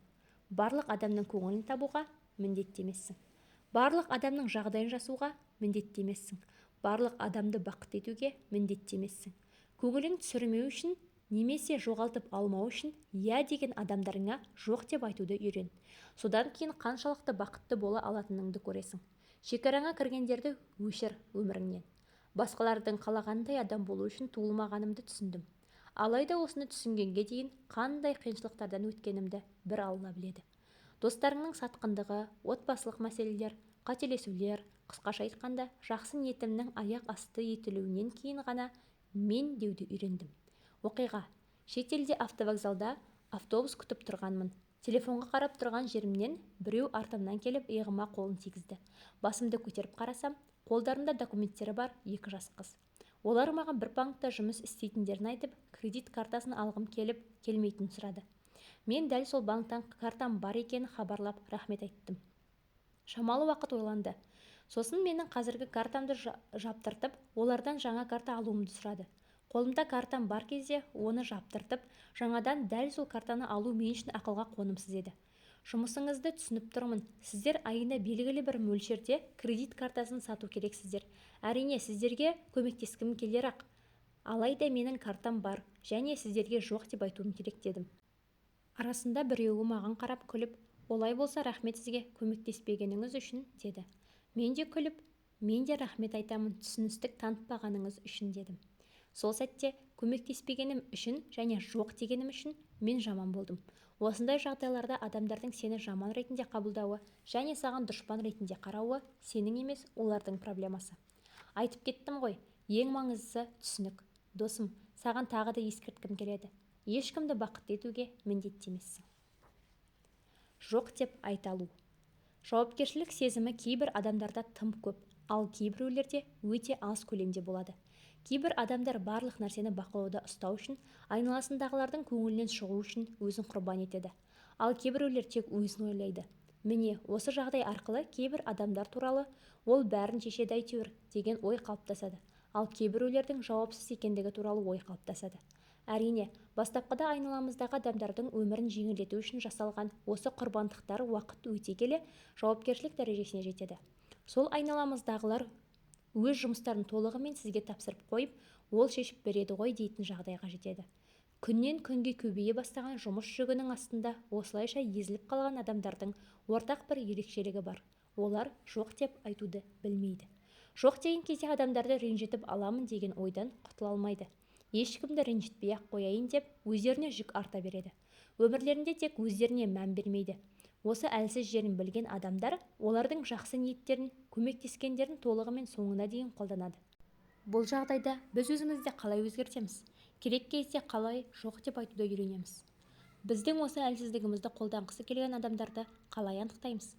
Барлық адамның көңілін табуға міндетті емессің. Барлық адамның жағдайын жасауға міндетті емессің. Барлық адамды бақытты етуге міндетті емессің. Көңілін түсірмеу үшін немесе жоғалтып алмау үшін иә деген адамдарыңа жоқ деп айтуды үйрен. Содан кейін қаншалықты бақытты бола алатыныңды көресің. Шекараңа кіргендерді өшір өміріңнен. Басқалардың қалағандай адам болу үшін туылмағанымды түсіндім. Алайда осыны түсінгенге дейін қандай қиыншылықтардан өткенімді бір Алла біледі. Достарыңның сатқындығы, отбасылық мәселелер, қателесулер, қысқаша айтқанда, жақсы ниетімнің аяқ асты етілуінен кейін ғана мен деуді үйрендім. Оқиға: шетелде автовокзалда автобус күтіп тұрғанмын. Телефонға қарап тұрған жерімнен біреу артымнан келіп иығыма қолын тигізді. Басымды көтеріп қарасам, қолдарында документтері бар 2 жас қыз. Олар маған бір банкта жұмыс істейтіндерін айтып, кредит картасын алғым келіп келмейтінін сұрады. Мен дәл сол банктан картам бар екенін хабарлап рахмет айттым. Шамалы уақыт ойланды. Сосын менің қазіргі картамды жаптыртып, олардан жаңа карта алуымды сұрады. Қолымда картам бар кезде оны жаптыртып, жаңадан дәл сол картаны алу мен үшін ақылға қонымсыз еді. Жұмысыңызды түсініп тұрмын. Сіздер айына белгілі бір мөлшерде кредит картасын сату керексіздер. Әрине, сіздерге көмектескім келер ақ. Алайда менің картам бар және сіздерге жоқ деп айтуым керек дедім. Арасында біреуі маған қарап күліп, олай болса рахмет сізге көмектеспегеніңіз үшін, деді. Мен де күліп, мен де рахмет айтамын түсіністік танытпағаныңыз үшін, дедім. Сол сәтте көмектеспегенім үшін және жоқ дегенім үшін мен жаман болдым. Осындай жағдайларда адамдардың сені жаман ретінде қабылдауы және саған дұшпан ретінде қарауы сенің емес, олардың проблемасы. Айтып кеттім ғой, ең маңыздысы түсінік. Досым, саған тағы да ескерткім келеді. Ешкімді бақытты етуге міндетті емессің. Жоқ деп айта алу. Жауапкершілік сезімі кейбір адамдарда тым көп, ал кейбіреулерде өте аз көлемде болады. Кейбір адамдар барлық нәрсені бақылауда ұстау үшін, айналасындағылардың көңілінен шығу үшін өзін құрбан етеді. Ал кейбіреулер тек өзін ойлайды. Міне, осы жағдай арқылы кейбір адамдар туралы ол бәрін шешеді әйтеуір деген ой қалыптасады. Ал кейбіреулердің жауапсыз екендігі туралы ой қалыптасады. Әрине, бастапқыда айналамыздағы адамдардың өмірін жеңілдету үшін жасалған осы құрбандықтар уақыт өте келе жауапкершілік дәрежесіне жетеді. Сол айналамыздағылар өз жұмыстарын толығымен сізге тапсырып қойып, ол шешіп береді ғой дейтін жағдайға жетеді. Күннен күнге көбейе бастаған жұмыс жүгінің астында осылайша езіліп қалған адамдардың ортақ бір ерекшелігі бар. Олар жоқ деп айтуды білмейді. Жоқ деген кезде адамдарды ренжітіп аламын деген ойдан құтыла алмайды. Ешкімді ренжітпей-ақ қояйын деп өздеріне жүк арта береді. Өмірлерінде тек өздеріне мән бермейді. Осы әлсіз жерін білген адамдар олардың жақсы ниеттерін, көмектескендерін толығымен соңына дейін қолданады. Бұл жағдайда біз өзімізді қалай өзгертеміз? Керек кезде қалай жоқ деп айтуды үйренеміз? Біздің осы әлсіздігімізді қолданғысы келген адамдарды қалай анықтаймыз?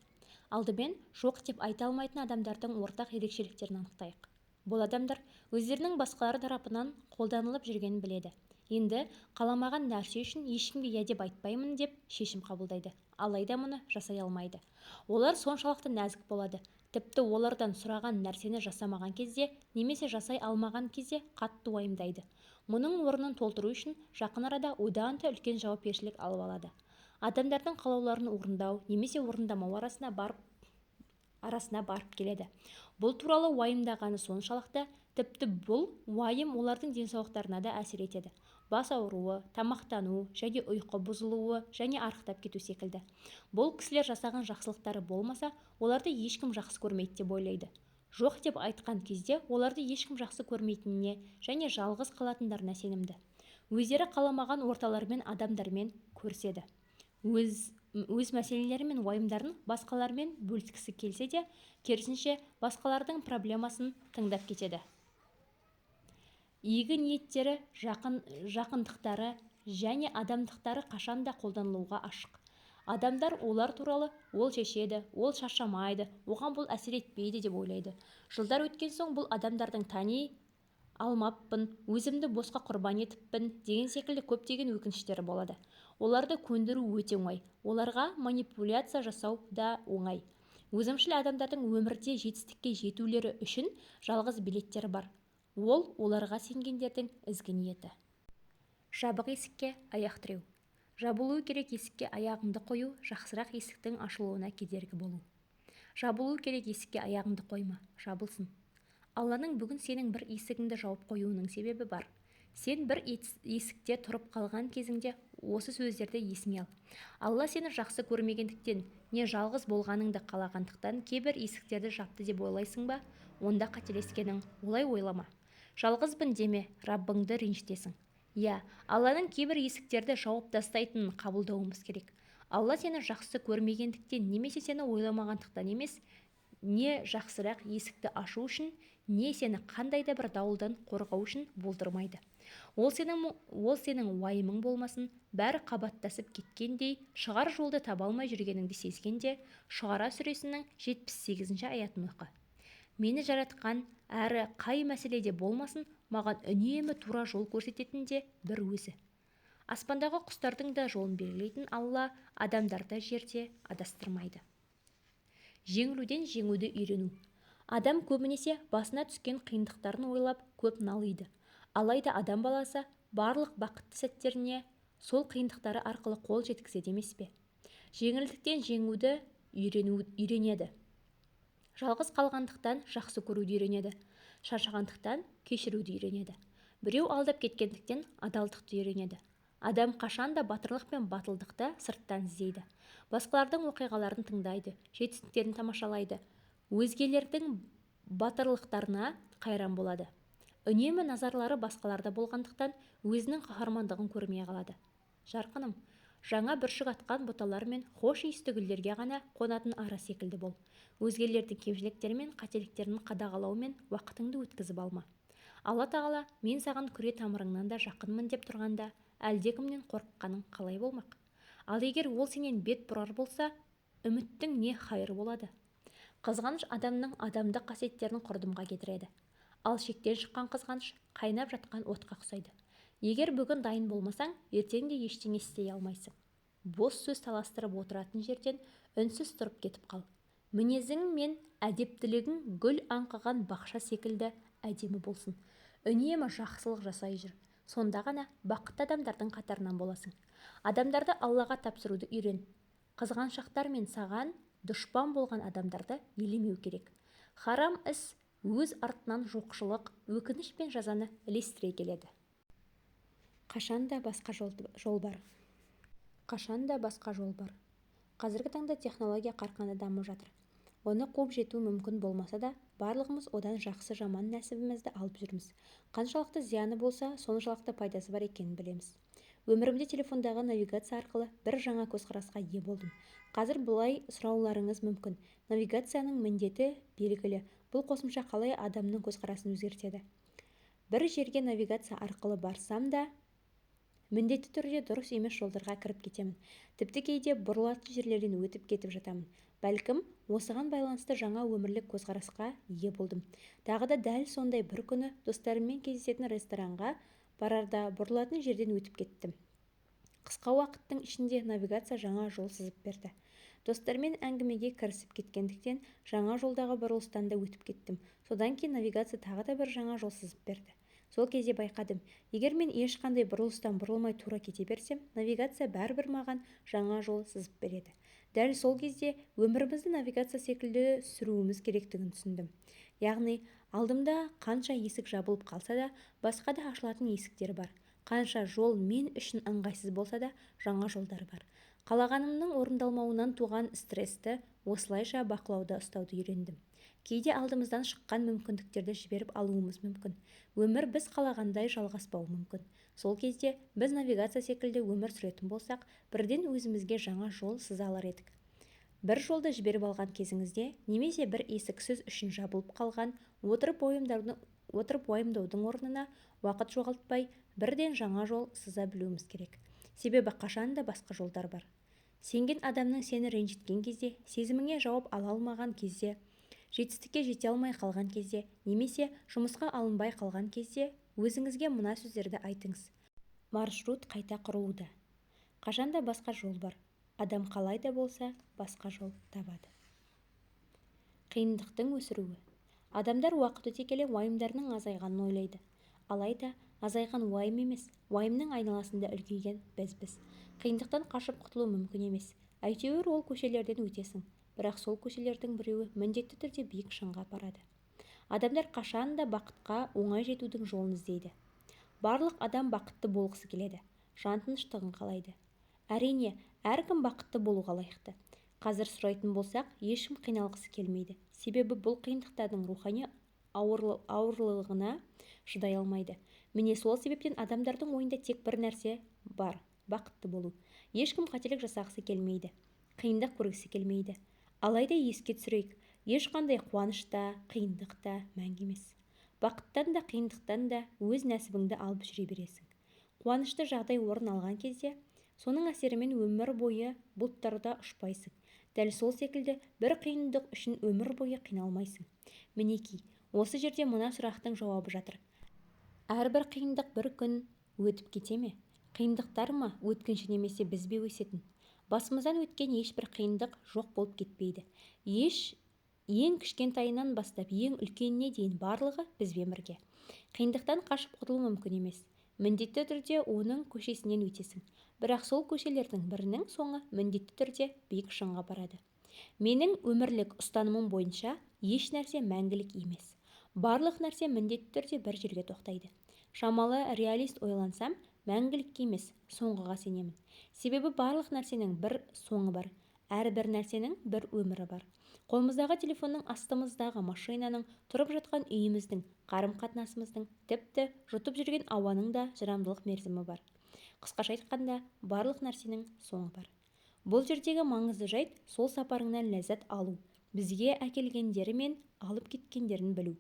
Алдымен жоқ деп айта алмайтын адамдардың ортақ ерекшеліктерін анықтайық. Бұл адамдар өздерінің басқалар тарапынан қолданылып жүргенін біледі. Енді қаламаған нәрсе үшін ешкімге иә деп айтпаймын деп шешім қабылдайды. Алайда мұны жасай алмайды. Олар соншалықты нәзік болады. Тіпті олардан сұраған нәрсені жасамаған кезде немесе жасай алмаған кезде қатты уайымдайды. Мұның орнын толтыру үшін жақын арада одан да үлкен жауапкершілік алып алады. Адамдардың қалауларын орындау немесе орындамау арасына барып келеді. Бұл туралы уайымдағаны соншалықты, тіпті бұл уайым олардың денсаулықтарына да әсер етеді. Бас ауруы, тамақтану және ұйқы бұзылуы және арықтап кету секілді. Бұл кісілер жасаған жақсылықтары болмаса, оларды ешкім жақсы көрмейді деп ойлайды. Жоқ деп айтқан кезде оларды ешкім жақсы көрмейтініне және жалғыз қалатындарына сенімді. Өздері қаламаған орталармен адамдармен көріседі. Өз мәселелері мен уайымдарын басқалармен бөліскісі келсе де, керісінше басқалардың проблемасын тыңдап кетеді. Игі ниеттері, жақындықтары және адамдықтары қашанда қолданылуға ашық. Адамдар олар туралы ол шешеді, ол шаршамайды, оған бұл әсер етпейді деп ойлайды. Жылдар өткен соң бұл адамдардың тани алмаппын, өзімді босқа құрбан етіппін деген секілді көптеген өкініштері болады. Оларды көндіру өте оңай, оларға манипуляция жасау да оңай. Өзімшіл адамдардың өмірде жетістікке жетулері үшін жалғыз билеттері бар. Ол оларға сенгендердің ізгі ниеті. Жабық есікке аяқ тіреу. Жабылуы керек есікке аяғыңды қою жақсырақ есіктің ашылуына кедергі болу. Жабылуы керек есікке аяғыңды қойма, жабылсын. Алланың бүгін сенің бір есігіңді жауып қоюының себебі бар. Сен бір есікте тұрып қалған кезіңде осы сөздерді есіңе ал. Алла сені жақсы көрмегендіктен, не жалғыз болғаныңды қалағандықтан кейбір есіктерді жапты деп ойлайсың ба? Онда қателескенің, олай ойлама. Жалғызбын деме, Раббыңды ренжітесің. Иә, Алланың кейбір есіктерді жауып тастайтынын қабылдауымыз керек. Алла сені жақсы көрмегендіктен немесе сені ойламағандықтан емес, не жақсырақ есікті ашу үшін, не сені қандай да бір дауылдан қорғау үшін болдырмайды. Ол сенің уайымың болмасын, бәрі қабаттасып кеткендей, шығар жолды таба алмай жүргеніңді сезгенде, Шұғара сүресінің 78 аятын оқы. Мені жаратқан әрі қай мәселеде болмасын, маған үнемі тура жол көрсететін де бір өзі. Аспандағы құстардың да жолын белгілейтін Алла адамдарды жерде адастырмайды. Жеңілуден жеңуді үйрену. Адам көбінесе басына түскен қиындықтарын ойлап көп налиды. Алайда адам баласы барлық бақытты сәттеріне сол қиындықтары арқылы қол жеткізеді емес пе? Жеңілдіктен жеңуді үйренеді. Жалғыз қалғандықтан жақсы көруді үйренеді. Шаршағандықтан кешіруді үйренеді. Біреу алдап кеткендіктен адалдықты үйренеді. Адам қашанда батырлық пен батылдықты сырттан іздейді. Басқалардың оқиғаларын тыңдайды, жетістіктерін тамашалайды. Өзгелердің батырлықтарына қайран болады. Үнемі назарлары басқаларда болғандықтан өзінің қаһармандығын көрмей қалады. Жарқыным, жаңа бүршік атқан бұталар мен хош иісті гүлдерге ғана қонатын ара секілді бол. Өзгелердің кемшіліктері мен қателіктерін қадағалаумен уақытыңды өткізіп алма. Алла тағала мен саған күре тамырыңнан да жақынмын деп тұрғанда, әлдекімнен қорыққаның қалай болмақ? Ал егер ол сенен бет бұрар болса, үміттің не хайыр болады? Қызғаныш адамның адамдық қасиеттерін құрдымға кетіреді. Ал шектен шыққан қызғаныш қайнап жатқан отқа ұқсайды. Егер бүгін дайын болмасаң, ертең де ештеңе істей алмайсың. Бос сөз таластырып отыратын жерден үнсіз тұрып кетіп қал. Мінезің мен әдептілігің гүл аңқыған бақша секілді әдемі болсын. Үнемі жақсылық жасай жүр. Сонда ғана бақытты адамдардың қатарынан боласың. Адамдарды Аллаға тапсыруды үйрен. Қызғаншақтар мен саған дұшпан болған адамдарды елемеу керек. Харам іс өз артынан жоқшылық, өкініш пен жазаны ілестіре келеді. Қашанда басқа жол бар. Қазіргі таңда технология қарқынды дамып жатыр. Оны қуып жету мүмкін болмаса да, барлығымыз одан жақсы жаман нәсібімізді алып жүрміз. Қаншалықты зияны болса, соншалықты пайдасы бар екенін білеміз. Өмірімде телефондағы навигация арқылы бір жаңа көзқарасқа ие болдым. Қазір бұлай сұрауларыңыз мүмкін. Навигацияның міндеті белгілі. Бұл қосымша қалай адамның көзқарасын өзгертеді? Бір жерге навигация арқылы барсам да, міндетті түрде дұрыс емес жолдарға кіріп кетемін. Тіпті кейде бұрылатын жерлерден өтіп кетіп жатамын. Бәлкім, осыған байланысты жаңа өмірлік көзқарасқа ие болдым. Тағы да дәл сондай бір күні достарыммен кездесетін ресторанға барарда бұрылатын жерден өтіп кеттім. Қысқа уақыттың ішінде навигация жаңа жол сызып берді. Достармен әңгімеге кірісіп кеткендіктен жаңа жолдағы бұрылыстан да өтіп кеттім. Содан кейін навигация тағы да бір жаңа жол сызып берді. Сол кезде байқадым, егер мен ешқандай бұрылыстан бұрылмай тура кете берсем, навигация бәрібір маған жаңа жол сызып береді. Дәл сол кезде өмірімізді навигация секілді сүруіміз керектігін түсіндім. Яғни, алдымда қанша есік жабылып қалса да, басқа да ашылатын есіктер бар. Қанша жол мен үшін ыңғайсыз болса да, жаңа жолдар бар. Қалағанымның орындалмауынан туған стрессті осылайша бақылауда ұстауды үйрендім. Кейде алдымыздан шыққан мүмкіндіктерді жіберіп алуымыз мүмкін. Өмір біз қалағандай жалғаспауы мүмкін. Сол кезде біз навигация секілді өмір сүретін болсақ, бірден өзімізге жаңа жол сыза алар едік. Бір жолды жіберіп алған кезіңізде, немесе бір есік сіз үшін жабылып қалған, отырып уайымдаудың орнына уақыт жоғалтпай, бірден жаңа жол сыза білуіміз керек. Себебі қашанда басқа жолдар бар. Сенген адамның сені ренжіткен кезде, сезіміңе жауап ала алмаған кезде, жетістікке жете алмай қалған кезде, немесе жұмысқа алынбай қалған кезде өзіңізге мына сөздерді айтыңыз. Маршрут қайта құрылуда. Қашанда басқа жол бар. Адам қалай да болса басқа жол табады. Қиындықтың өсіруі. Адамдар уақыт өте келе уайымдарының азайғанын ойлайды. Алайда азайған уайым емес, уайымның айналасында үлкейген біз. Қиындықтан қашып құтылу мүмкін емес. Әйтеуір ол көшелерден өтесің. Бірақ сол көшелердің біреуі міндетті түрде биік шыңға апарады. Адамдар қашан да бақытқа оңай жетудің жолын іздейді. Барлық адам бақытты болғысы келеді. Жан тыныштығын қалайды. Әрине, әркім бақытты болуға лайықты. Қазір сұрайтын болсақ, ешкім қиналғысы келмейді. Себебі бұл қиындықтардың рухани ауырлығына шыдай алмайды. Міне сол себептен адамдардың ойында тек бір нәрсе бар: бақытты болу. Ешкім қателік жасағысы келмейді. Қиындық көргісі келмейді. Алайда еске түсірейік, ешқандай қуаныш та, қиындық та мәңгі емес. Бақыттан да, қиындықтан да өз нәсібіңді алып жүре бересің. Қуанышты жағдай орын алған кезде, соның әсерімен өмір бойы бұлттарда ұшпайсың. Дәл сол секілді бір қиындық үшін өмір бойы қиналмайсың. Мінекей, осы жерде мына сұрақтың жауабы жатыр. Әрбір қиындық бір күн өтіп кете ме? Қиындықтар ма өткінші, немесе біз бе өсетін? Басымыздан өткен ешбір қиындық жоқ болып кетпейді. Ең кішкентайынан бастап ең үлкеніне дейін барлығы бізбен бірге. Қиындықтан қашып құтылу мүмкін емес. Міндетті түрде оның көшесінен өтесің. Бірақ сол көшелердің бірінің соңы міндетті түрде биік шыңға барады. Менің өмірлік ұстанымым бойынша еш нәрсе мәңгілік емес. Барлық нәрсе міндетті түрде бір жерге тоқтайды. Шамалы реалист ойлансам, мәңгілікке емес, соңғыға сенемін. Себебі барлық нәрсенің бір соңы бар. Әрбір нәрсенің бір өмірі бар. Қолымыздағы телефонның, астымыздағы машинаның, тұрып жатқан үйіміздің, қарым-қатынасымыздың, тіпті жұтып жүрген ауаның да жарамдылық мерзімі бар. Қысқаша айтқанда, барлық нәрсенің соңы бар. Бұл жердегі маңызды жайт сол сапарыңнан ләззат алу, бізге әкелгендері мен алып кеткендерін білу.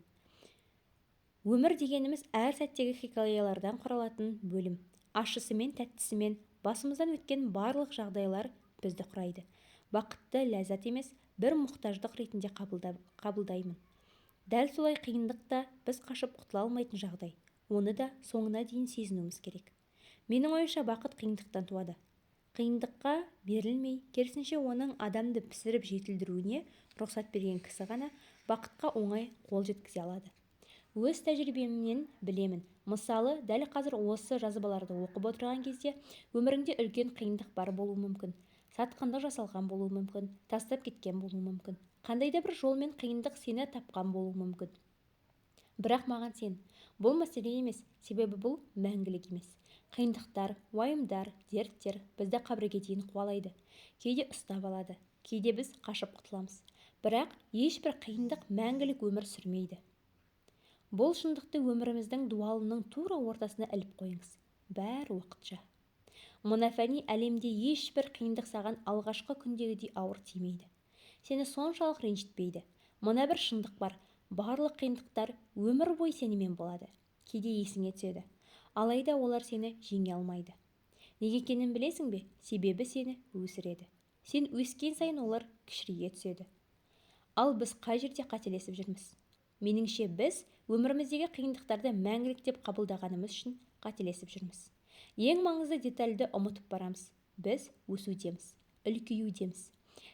Өмір дегеніміз әр сәттегі хикаялардан құралатын бөлім. Ащысымен, тәттісімен басымыздан өткен барлық жағдайлар бізді құрайды. Бақытты ләззат емес, бір мұқтаждық ретінде қабылдаймын. Дәл солай қиындық та біз қашып құтыла алмайтын жағдай. Оны да соңына дейін сезінуіміз керек. Менің ойымша бақыт қиындықтан туады. Қиындыққа берілмей, керісінше оның адамды пісіріп жетілдіруіне рұқсат берген кісі ғана бақытқа оңай қол жеткізе алады. Өз тәжірибемнен білемін. Мысалы, дәл қазір осы жазбаларды оқып отырған кезде өміріңде үлкен қиындық бар болуы мүмкін. Сатқындық жасалған болуы мүмкін, тастап кеткен болуы мүмкін. Қандай да бір жолмен қиындық сені тапқан болуы мүмкін. Бірақ маған сен, бұл мәселе емес, себебі бұл мәңгілік емес. Қиындықтар, уайымдар, дерттер бізді қабірге дейін қуалайды. Кейде ұстап алады, кейде біз қашып құтыламыз. Бірақ ешбір қиындық мәңгілік өмір сүрмейді. Бұл шындықты өміріміздің дуалының тура ортасына іліп қойыңыз. Бәрі уақытша. Мына фәни әлемде ешбір қиындық саған алғашқы күндегідей ауыр тимейді. Сені соншалық ренжітпейді. Мына бір шындық бар. Барлық қиындықтар өмір бойы сенімен болады. Кейде есіңе түседі. Алайда олар сені жеңе алмайды. Неге екенін білесің бе? Себебі сені өсіреді. Сен өскен сайын олар кішірейе түседі. Ал біз қай жерде қателесіп жүрміз? Меніңше біз өміріміздегі қиындықтарды мәңгілік деп қабылдағанымыз үшін қателесіп жүрміз. Ең маңызды детальді ұмытып барамыз. Біз өсудеміз, үлкеюдеміз.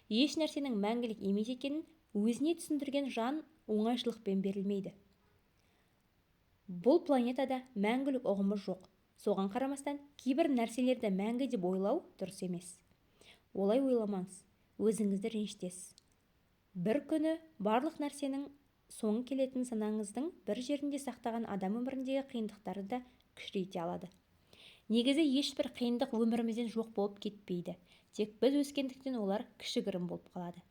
Еш нәрсенің мәңгілік емес екенін өзіне түсіндірген жан оңайшылықпен берілмейді. Бұл планетада мәңгілік ұғымы жоқ. Соған қарамастан, кейбір нәрселерді мәңгі деп ойлау дұрыс емес. Олай ойламаңыз, өзіңізді ренжітесіз. Бір күні барлық нәрсенің соңы келетін санаңыздың бір жерінде сақтаған адам өміріндегі қиындықтарды да кішірейте алады. Негізі ешбір қиындық өмірімізден жоқ болып кетпейді. Тек біз өскендіктен олар кішігірім болып қалады.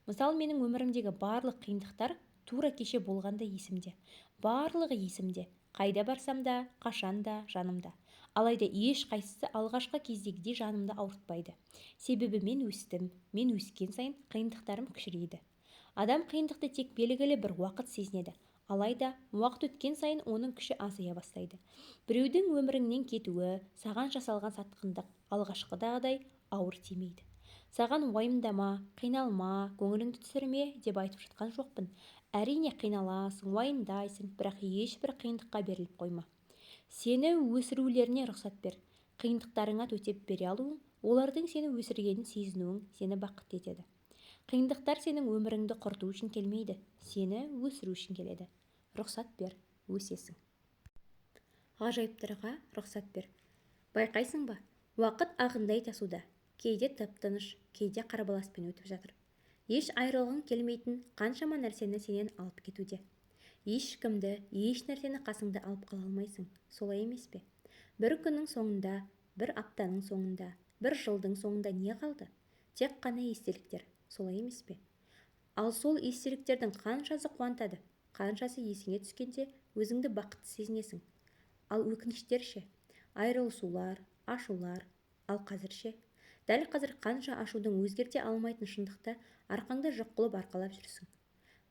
Мысалы, менің өмірімдегі барлық қиындықтар тура кеше болғанда есімде. Барлығы есімде. Қайда барсам да, қашан да, жанымда. Алайда еш қайсысы алғашқы кездегідей жанымды ауыртпайды. Себебі мен өстім. Мен өскен сайын қиындықтарым кішірейді. Адам қиындықты тек белгілі бір уақыт сезінеді. Алайда уақыт өткен сайын оның күші азая бастайды. Біреудің өміріңнен кетуі, саған жасалған сатқындық алғашқыдағыдай ауыр тимейді. Саған уайымдама, қиналма, көңіліңді түсірме деп айтып жатқан жоқпын. Әрине қиналасың, уайымдайсың, бірақ ешбір қиындыққа беріліп қойма. Сені өсірулеріне рұқсат бер. Қиындықтарыңа төтеп бере алуың, олардың сені өсіргенін сезінуің сені бақытты етеді. Қиындықтар сенің өміріңді құрту үшін келмейді, сені өсіру үшін келеді. Рұқсат бер, өсесің. Ғажайыптарға рұқсат бер. Байқайсың ба, уақыт ағындай тасуда, кейде тып-тыныш, кейде қарбаласпен өтіп жатыр. Еш айырылғың келмейтін қаншама нәрсені сенен алып кетуде. Ешкімді, еш нәрсені қасыңда алып қала алмайсың, солай емес пе? Бір күннің соңында, бір аптаның соңында, бір жылдың соңында не қалды? Тек қана естеліктер, солай емес пе? Ал сол естеліктердің қаншасы қуантады, қаншасы есіңе түскенде өзіңді бақытты сезінесің. Ал өкініштер ше? Айырылысулар, ашулар. Ал қазір ше? Дәл қазір қанша ашудың өзгерте алмайтын шындықты арқаңда жоқ қылып арқалап жүрсің.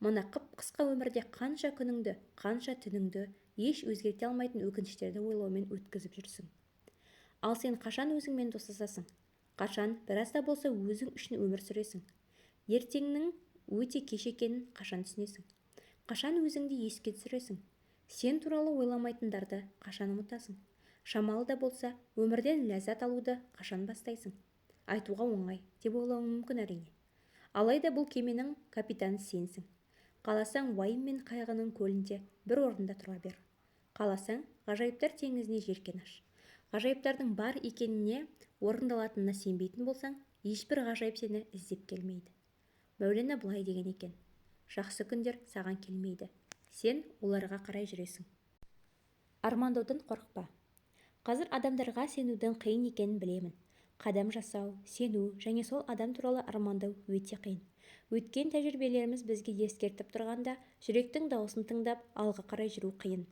Мына қысқа өмірде қанша күніңді, қанша түніңді еш өзгерте алмайтын өкініштерді ойлаумен өткізіп жүрсің. Ал сен қашан өзіңмен достасасың? Қашан біраз да болса өзің үшін өмір сүресің? Ертеңнің өте кеш екенін қашан түсінесің? Қашан өзіңді еске түсіресің? Сен туралы ойламайтындарды қашан ұмытасың? Шамалы да болса өмірден ләззат алуды қашан бастайсың? Айтуға оңай деп ойлауың мүмкін әрине. Алайда бұл кеменің капитаны сенсің. Қаласаң уайым мен қайғының көлінде бір орында тұра бер. Қаласаң ғажайыптар теңізіне желкен аш. Ғажайыптардың бар екеніне, орындалатынына сенбейтін болсаң, ешбір ғажайып сені іздеп келмейді. Мәулена былай деген екен: жақсы күндер саған келмейді, сен оларға қарай жүресің. Армандаудан қорықпа. Қазір адамдарға сенудің қиын екенін білемін. Қадам жасау, сену және сол адам туралы армандау өте қиын. Өткен тәжірибелеріміз бізге ескертіп тұрғанда, жүректің дауысын тыңдап, алға қарай жүру қиын.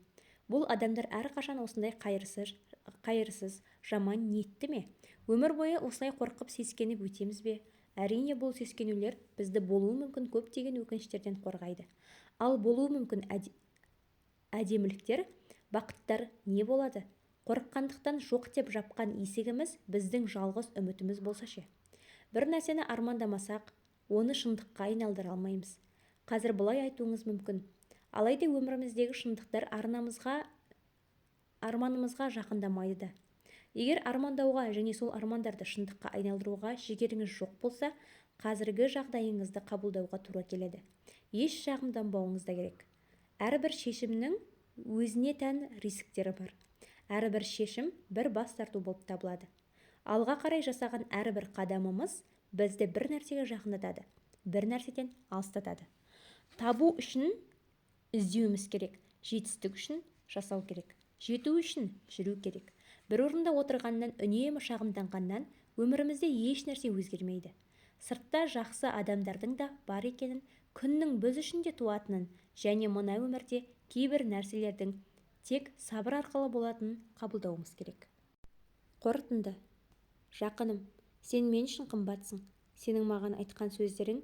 Бұл адамдар әрқашан осындай қайырсыз, жаман ниетті ме? Өмір бойы осылай қорқып сескеніп өтеміз бе? Әрине бұл сескенулер бізді болуы мүмкін көптеген өкініштерден қорғайды. Ал болуы мүмкін әдеміліктер, бақыттар не болады? Қорыққандықтан жоқ деп жапқан есігіміз біздің жалғыз үмітіміз болса ше? Бір нәрсені армандамасақ, оны шындыққа айналдыра алмаймыз. Қазір бұлай айтуыңыз мүмкін: алайда өміріміздегі шындықтар арманымызға жақындамайды да. Егер армандауға және сол армандарды шындыққа айналдыруға жігеріңіз жоқ болса, қазіргі жағдайыңызды қабылдауға тура келеді. Еш шағымданбауыңыз да керек. Әрбір шешімнің өзіне тән рисктері бар. Әрбір шешім бір бас тарту болып табылады. Алға қарай жасаған әрбір қадамымыз бізді бір нәрсеге жақындатады, бір нәрседен алыстатады. Табу үшін іздеуіміз керек, жетістік үшін жасау керек, жету үшін жүру керек. Бір орында отырғаннан, үнемі шағымданғаннан өмірімізде еш нәрсе өзгермейді. Сыртта жақсы адамдардың да бар екенін, күннің біз үшін де туатынын және мына өмірде кейбір нәрселердің тек сабыр арқылы болатынын қабылдауымыз керек. Қорытынды. Жақыным, сен мен үшін қымбатсың. Сенің маған айтқан сөздерің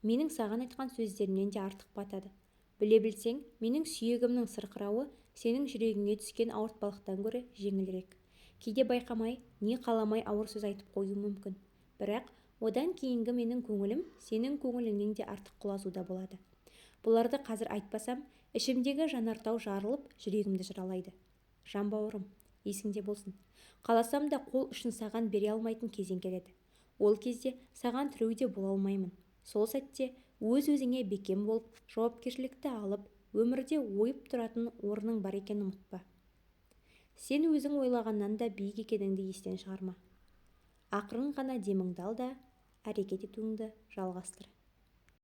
менің саған айтқан сөздерімнен де артық батады. Біле білсең, менің сүйегімнің сырқырауы сенің жүрегіңе түскен ауыртпалықтан гөрі жеңілірек. Кейде байқамай, не қаламай ауыр сөз айтып қою мүмкін. Бірақ одан кейінгі менің көңілім сенің көңіліңнен де артық құлазуда болады. Бұларды қазір айтпасам, ішімдегі жанартау жарылып, жүрегімді жыралайды. Жан бауырым, есіңде болсын. Қаласам да қол ұшын саған бере алмайтын кезең келеді. Ол кезде саған тіреуде бола алмаймын. Сол сәтте өз-өзіңе бекем болып, жауапкершілікті алып, өмірде ойып тұратын орның бар екенін ұмытпа. Сен өзің ойлағаннан да биік екеніңді естен шығарма. Ақырын ғана деміңді ал да әрекет етуіңді жалғастыр.